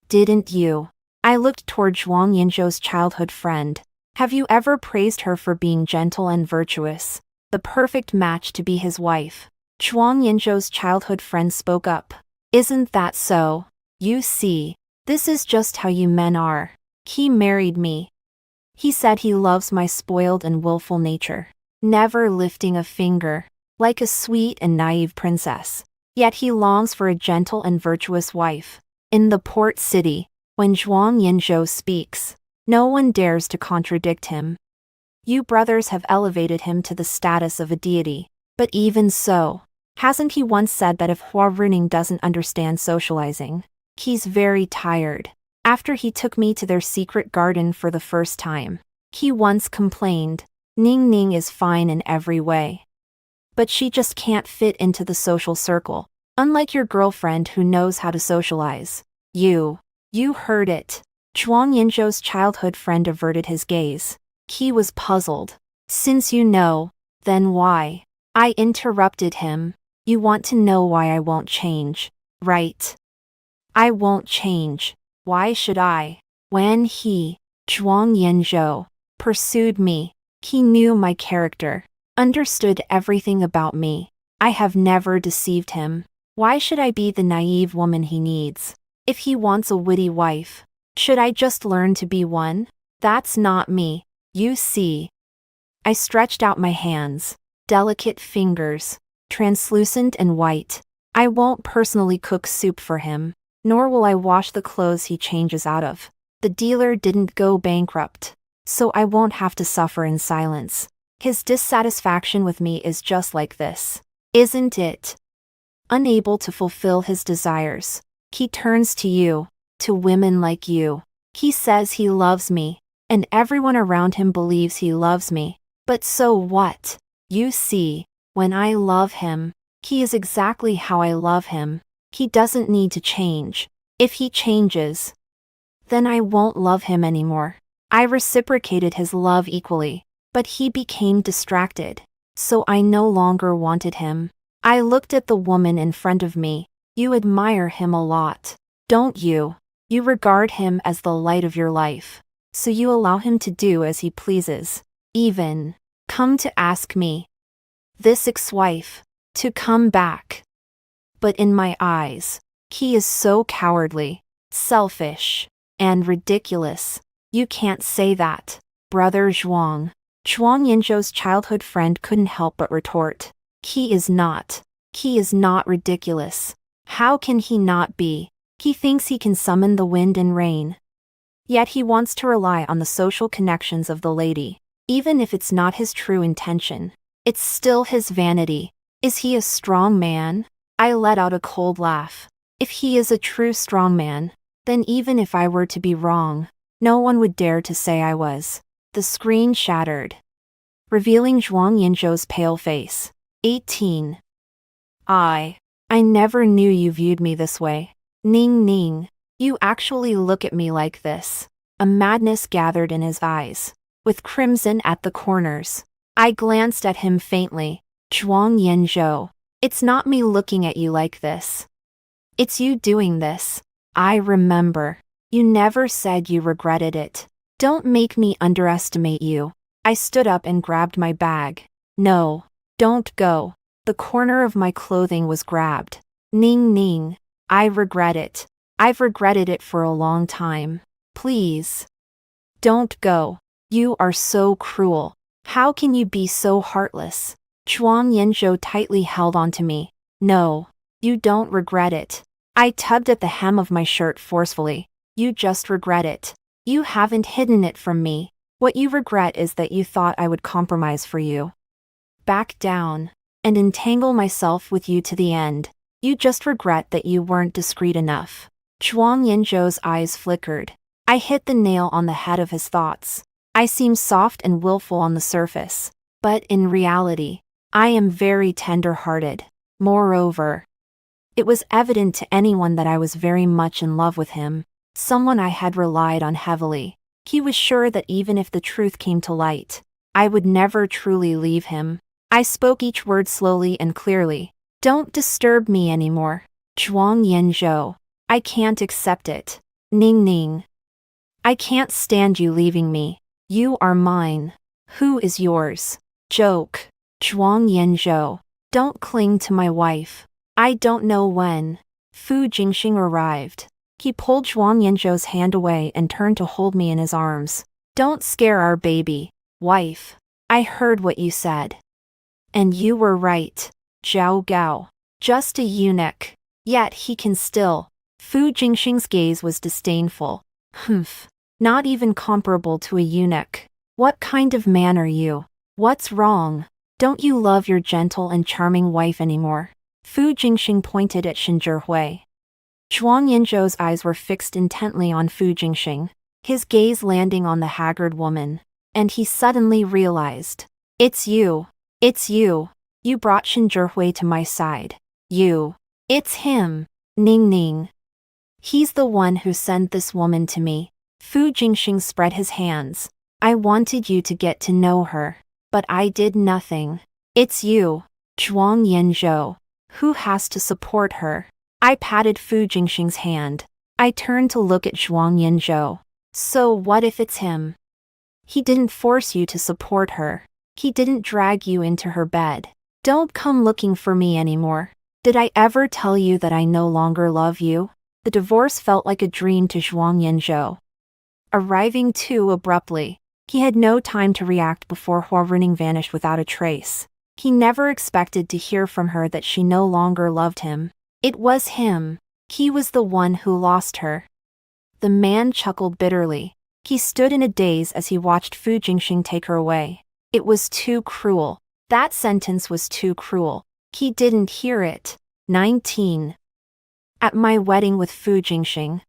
Didn't you? I looked toward Zhuang Yanzhou's childhood friend. Have you ever praised her for being gentle and virtuous? The perfect match to be his wife. Zhuang Yanzhou's childhood friend spoke up. Isn't that so? You see, this is just how you men are. He married me. He said he loves my spoiled and willful nature, never lifting a finger, like a sweet and naive princess. Yet he longs for a gentle and virtuous wife. In the port city, when Zhuang Yanzhou speaks, no one dares to contradict him. You brothers have elevated him to the status of a deity. But even so, hasn't he once said that if Hua Runing doesn't understand socializing, he's very tired? After he took me to their secret garden for the first time, he once complained, Ning Ning is fine in every way, but she just can't fit into the social circle, unlike your girlfriend who knows how to socialize. You heard it. Zhuang Yanzhou's childhood friend averted his gaze. He was puzzled. Since you know, then why? I interrupted him. You want to know why I won't change, right? I won't change. Why should I? When he, Zhuang Yanzhou, pursued me, he knew my character, understood everything about me. I have never deceived him. Why should I be the naive woman he needs? If he wants a witty wife, should I just learn to be one? That's not me, you see. I stretched out my hands, delicate fingers, translucent and white. I won't personally cook soup for him, nor will I wash the clothes he changes out of. The dealer didn't go bankrupt, so I won't have to suffer in silence. His dissatisfaction with me is just like this, isn't it? Unable to fulfill his desires, he turns to you, to women like you. He says he loves me, and everyone around him believes he loves me. But so what? You see, when I love him, he is exactly how I love him. He doesn't need to change. If he changes, then I won't love him anymore. I reciprocated his love equally, but he became distracted, so I no longer wanted him. I looked at the woman in front of me. You admire him a lot, don't you? You regard him as the light of your life, so you allow him to do as he pleases. Even, come to ask me, this ex-wife, to come back. But in my eyes, he is so cowardly, selfish, and ridiculous. You can't say that, brother Zhuang. Zhuang Yanzhou's childhood friend couldn't help but retort. He is not ridiculous. How can he not be? He thinks he can summon the wind and rain. Yet he wants to rely on the social connections of the lady. Even if it's not his true intention, it's still his vanity. Is he a strong man? I let out a cold laugh. If he is a true strong man, then even if I were to be wrong, no one would dare to say I was. The screen shattered, revealing Zhuang Yanzhou's pale face. 18. I never knew you viewed me this way. Ning Ning, you actually look at me like this. A madness gathered in his eyes, with crimson at the corners. I glanced at him faintly. Zhuang Yanzhou, it's not me looking at you like this. It's you doing this. I remember. You never said you regretted it. Don't make me underestimate you. I stood up and grabbed my bag. No, don't go. The corner of my clothing was grabbed. Ning Ning, I regret it. I've regretted it for a long time. Please. Don't go. You are so cruel. How can you be so heartless? Zhuang Yanzhou tightly held onto me. No, you don't regret it. I tugged at the hem of my shirt forcefully. You just regret it. You haven't hidden it from me. What you regret is that you thought I would compromise for you. Back down. And entangle myself with you to the end. You just regret that you weren't discreet enough. Zhuang Yinzhou's eyes flickered. I hit the nail on the head of his thoughts. I seem soft and willful on the surface. But in reality, I am very tender-hearted. Moreover, it was evident to anyone that I was very much in love with him, someone I had relied on heavily. He was sure that even if the truth came to light, I would never truly leave him. I spoke each word slowly and clearly. Don't disturb me anymore. Zhuang Yinzhou. I can't accept it. Ning Ning. I can't stand you leaving me. You are mine. Who is yours? Joke. Zhuang Yinzhou. Don't cling to my wife. I don't know when. Fu Jingxing arrived. He pulled Zhuang Yinzhou's hand away and turned to hold me in his arms. Don't scare our baby, wife. I heard what you said. And you were right. Zhao Gao. Just a eunuch. Yet he can still. Fu Jingxing's gaze was disdainful. Humph. Not even comparable to a eunuch. What kind of man are you? What's wrong? Don't you love your gentle and charming wife anymore? Fu Jingxing pointed at Shinzhihui. Zhuang Yinzhou's eyes were fixed intently on Fu Jingxing, his gaze landing on the haggard woman. And he suddenly realized. It's you. It's you. You brought Shinzhihui to my side. You. It's him. Ning Ning. He's the one who sent this woman to me. Fu Jingxing spread his hands. I wanted you to get to know her. But I did nothing. It's you, Zhuang Yinzhou, who has to support her. I patted Fu Jingxing's hand. I turned to look at Zhuang Yinzhou. So what if it's him? He didn't force you to support her. He didn't drag you into her bed. Don't come looking for me anymore. Did I ever tell you that I no longer love you? The divorce felt like a dream to Zhuang Yinzhou. Arriving too abruptly, he had no time to react before Hua Runing vanished without a trace. He never expected to hear from her that she no longer loved him. It was him. He was the one who lost her. The man chuckled bitterly. He stood in a daze as he watched Fu Jingxing take her away. It was too cruel. That sentence was too cruel. He didn't hear it. 19. At my wedding with Fu Jingxing,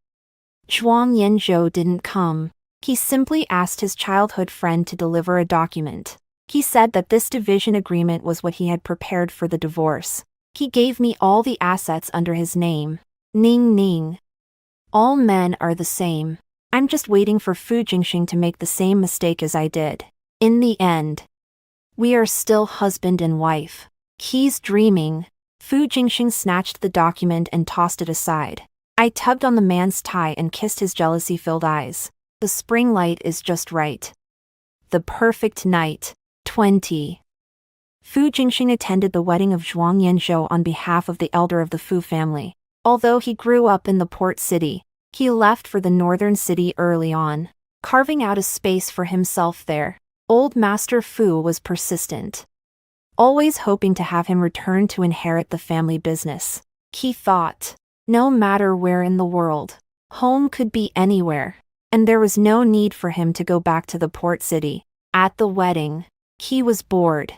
Zhuang Yinzhou didn't come. He simply asked his childhood friend to deliver a document. He said that this division agreement was what he had prepared for the divorce. He gave me all the assets under his name. Ning Ning. All men are the same. I'm just waiting for Fu Jingxing to make the same mistake as I did. In the end, we are still husband and wife. He's dreaming. Fu Jingxing snatched the document and tossed it aside. I tugged on the man's tie and kissed his jealousy-filled eyes. The spring light is just right. The perfect night. 20. Fu Jingxing attended the wedding of Zhuang Yinzhou on behalf of the elder of the Fu family. Although he grew up in the port city, he left for the northern city early on, carving out a space for himself there. Old Master Fu was persistent, always hoping to have him return to inherit the family business. He thought, no matter where in the world, home could be anywhere, and there was no need for him to go back to the port city. At the wedding, he was bored.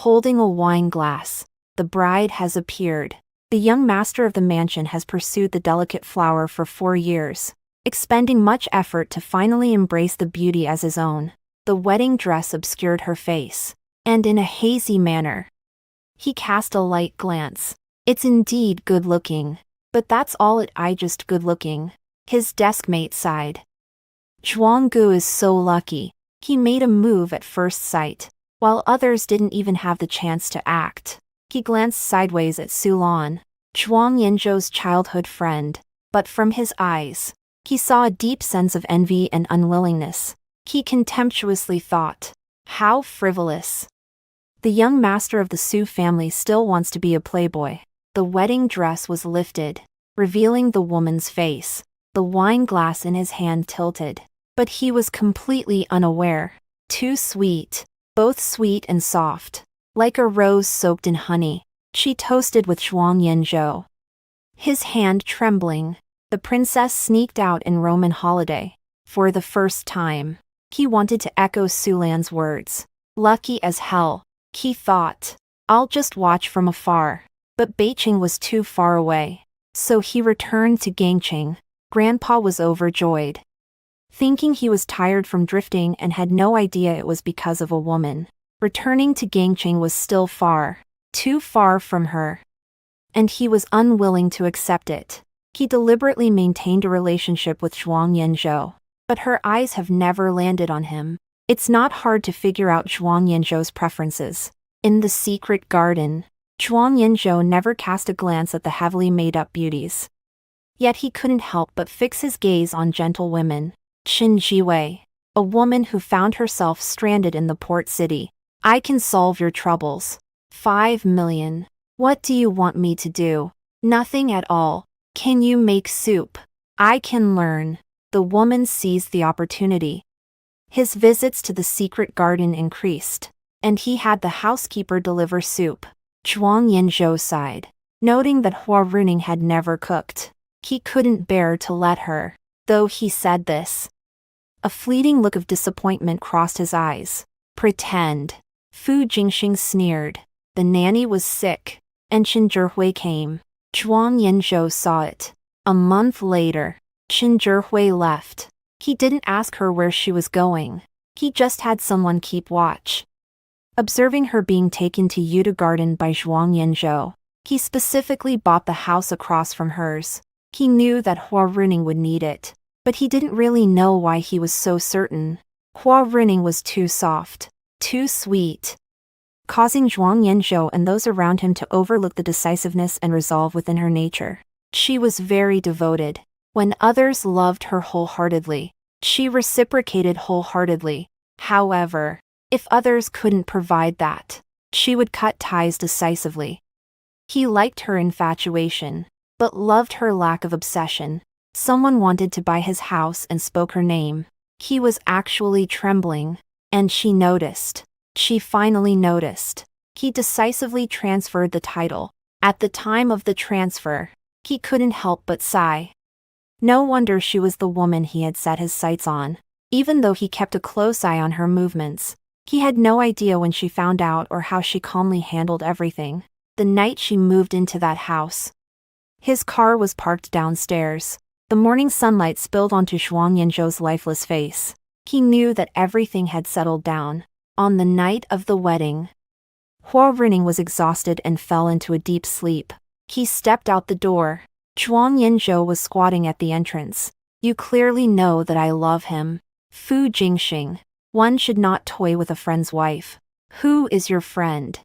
Holding a wine glass, the bride has appeared. The young master of the mansion has pursued the delicate flower for 4 years, expending much effort to finally embrace the beauty as his own. The wedding dress obscured her face, and in a hazy manner. He cast a light glance. It's indeed good-looking, but that's all I just good-looking. His deskmate sighed. Zhuanggu is so lucky. He made a move at first sight, while others didn't even have the chance to act. He glanced sideways at Su Lan, Zhuang Yinzhou's childhood friend, but from his eyes, he saw a deep sense of envy and unwillingness. He contemptuously thought, how frivolous. The young master of the Su family still wants to be a playboy. The wedding dress was lifted, revealing the woman's face. The wine glass in his hand tilted, but he was completely unaware. Too sweet, both sweet and soft. Like a rose soaked in honey, she toasted with Zhuang Yinzhou. His hand trembling, the princess sneaked out in Roman holiday. For the first time, He wanted to echo Sulan's words. Lucky as hell, he thought. I'll just watch from afar. But Beiqing was too far away. So he returned to Gangqing. Grandpa was overjoyed. Thinking he was tired from drifting and had no idea it was because of a woman. Returning to Gangqing was still far. Too far from her. And he was unwilling to accept it. He deliberately maintained a relationship with Zhuang Yanzhou. But her eyes have never landed on him. It's not hard to figure out Zhuang Yanzhou's preferences. In the secret garden, Zhuang Yanzhou never cast a glance at the heavily made-up beauties. Yet he couldn't help but fix his gaze on gentle women. Qin Jiwei, a woman who found herself stranded in the port city. I can solve your troubles. 5 million. What do you want me to do? Nothing at all. Can you make soup? I can learn. The woman seized the opportunity. His visits to the secret garden increased, and he had the housekeeper deliver soup. Zhuang Yanzhou sighed, noting that Hua Runing had never cooked. He couldn't bear to let her, though he said this. A fleeting look of disappointment crossed his eyes. Pretend. Fu Jingxing sneered. The nanny was sick, and Qin Zhihui came. Zhuang Yanzhou saw it. A month later, Qin Zhihui left. He didn't ask her where she was going. He just had someone keep watch. Observing her being taken to Yuta Garden by Zhuang Yanzhou, he specifically bought the house across from hers. He knew that Hua Runing would need it, but he didn't really know why he was so certain. Hua Runing was too soft, too sweet, causing Zhuang Yanzhou and those around him to overlook the decisiveness and resolve within her nature. She was very devoted. When others loved her wholeheartedly, she reciprocated wholeheartedly. However, if others couldn't provide that, she would cut ties decisively. He liked her infatuation, but loved her lack of obsession. Someone wanted to buy his house and spoke her name. He was actually trembling, and she noticed. She finally noticed. He decisively transferred the title. At the time of the transfer, he couldn't help but sigh. No wonder she was the woman he had set his sights on. Even though he kept a close eye on her movements, he had no idea when she found out or how she calmly handled everything. The night she moved into that house, his car was parked downstairs. The morning sunlight spilled onto Zhuang Yanzhou's lifeless face. He knew that everything had settled down. On the night of the wedding, Hua Runing was exhausted and fell into a deep sleep. He stepped out the door. Zhuang Yanzhou was squatting at the entrance. You clearly know that I love him. Fu Jingxing. One should not toy with a friend's wife. Who is your friend?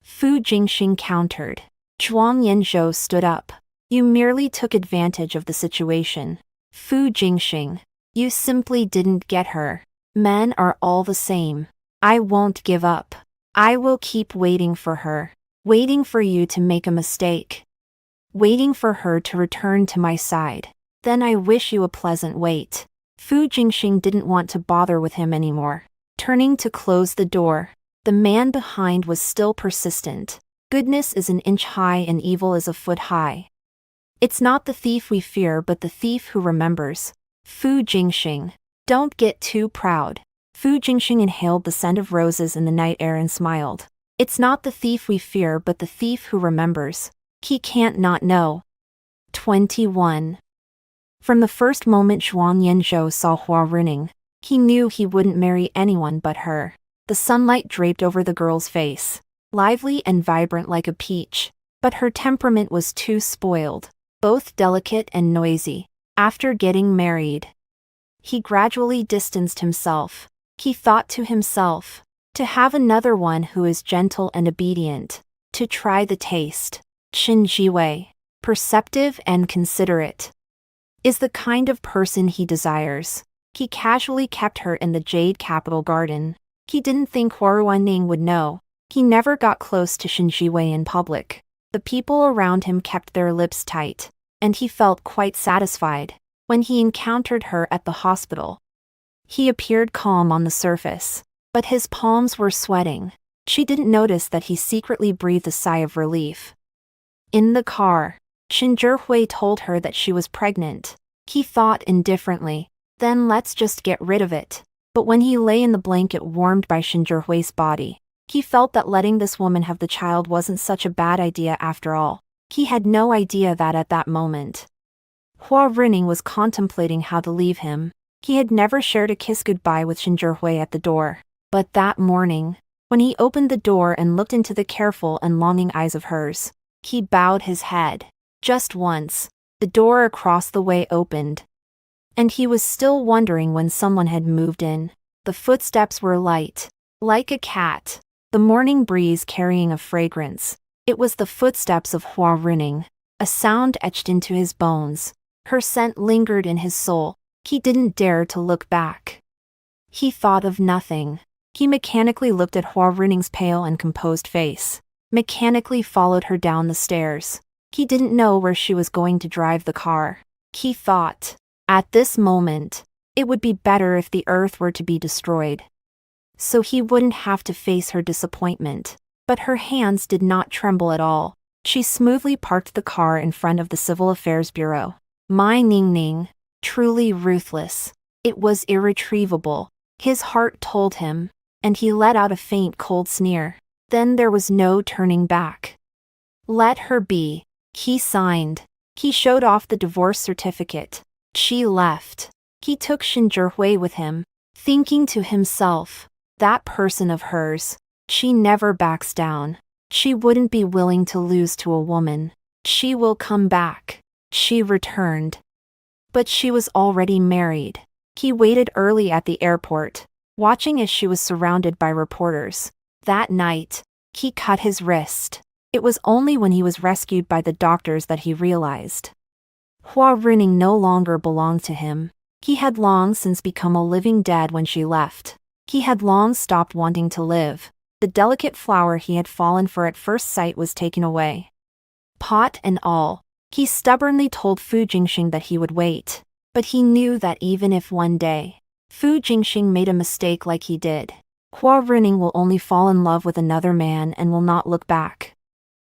Fu Jingxing countered. Zhuang Yanzhou stood up. You merely took advantage of the situation. Fu Jingxing. You simply didn't get her. Men are all the same. I won't give up. I will keep waiting for her. Waiting for you to make a mistake. Waiting for her to return to my side. Then I wish you a pleasant wait. Fu Jingxing didn't want to bother with him anymore. Turning to close the door, the man behind was still persistent. Goodness is an inch high and evil is a foot high. It's not the thief we fear but the thief who remembers. Fu Jingxing. Don't get too proud. Fu Jingxing inhaled the scent of roses in the night air and smiled. It's not the thief we fear but the thief who remembers. He can't not know. 21. From the first moment Zhuang Yanzhou saw Hua Runing, he knew he wouldn't marry anyone but her. The sunlight draped over the girl's face, lively and vibrant like a peach, but her temperament was too spoiled, both delicate and noisy. After getting married, he gradually distanced himself. He thought to himself, to have another one who is gentle and obedient, to try the taste. Qin Jiwei, perceptive and considerate, is the kind of person he desires. He casually kept her in the Jade Capital Garden. He didn't think Huaruaning would know. He never got close to Qin Jiwei in public. The people around him kept their lips tight, and he felt quite satisfied. When he encountered her at the hospital, he appeared calm on the surface, but his palms were sweating. She didn't notice that he secretly breathed a sigh of relief. In the car, Qin Zhihui told her that she was pregnant. He thought indifferently, then let's just get rid of it. But when he lay in the blanket warmed by Shinjurhui's body, he felt that letting this woman have the child wasn't such a bad idea after all. He had no idea that at that moment, Hua Renning was contemplating how to leave him. He had never shared a kiss goodbye with Shinjurhui at the door. But that morning, when he opened the door and looked into the careful and longing eyes of hers, he bowed his head. Just once, the door across the way opened. And he was still wondering when someone had moved in. The footsteps were light, like a cat, the morning breeze carrying a fragrance. It was the footsteps of Hua Renning, a sound etched into his bones. Her scent lingered in his soul. He didn't dare to look back. He thought of nothing. He mechanically looked at Hua Renning's pale and composed face, mechanically followed her down the stairs. He didn't know where she was going to drive the car. He thought, at this moment, it would be better if the earth were to be destroyed, so he wouldn't have to face her disappointment. But her hands did not tremble at all. She smoothly parked the car in front of the Civil Affairs Bureau. My Ning Ning, truly ruthless. It was irretrievable, his heart told him, and he let out a faint cold sneer. Then there was no turning back. Let her be, he signed. He showed off the divorce certificate. She left. He took Shinjurhui with him, thinking to himself, that person of hers, she never backs down. She wouldn't be willing to lose to a woman. She will come back. She returned. But she was already married. He waited early at the airport, watching as she was surrounded by reporters. That night, he cut his wrist. It was only when he was rescued by the doctors that he realized Hua Renning no longer belonged to him. He had long since become a living dead when she left. He had long stopped wanting to live. The delicate flower he had fallen for at first sight was taken away. Pot and all, he stubbornly told Fu Jingxing that he would wait. But he knew that even if one day, Fu Jingxing made a mistake like he did, Hua Renning will only fall in love with another man and will not look back.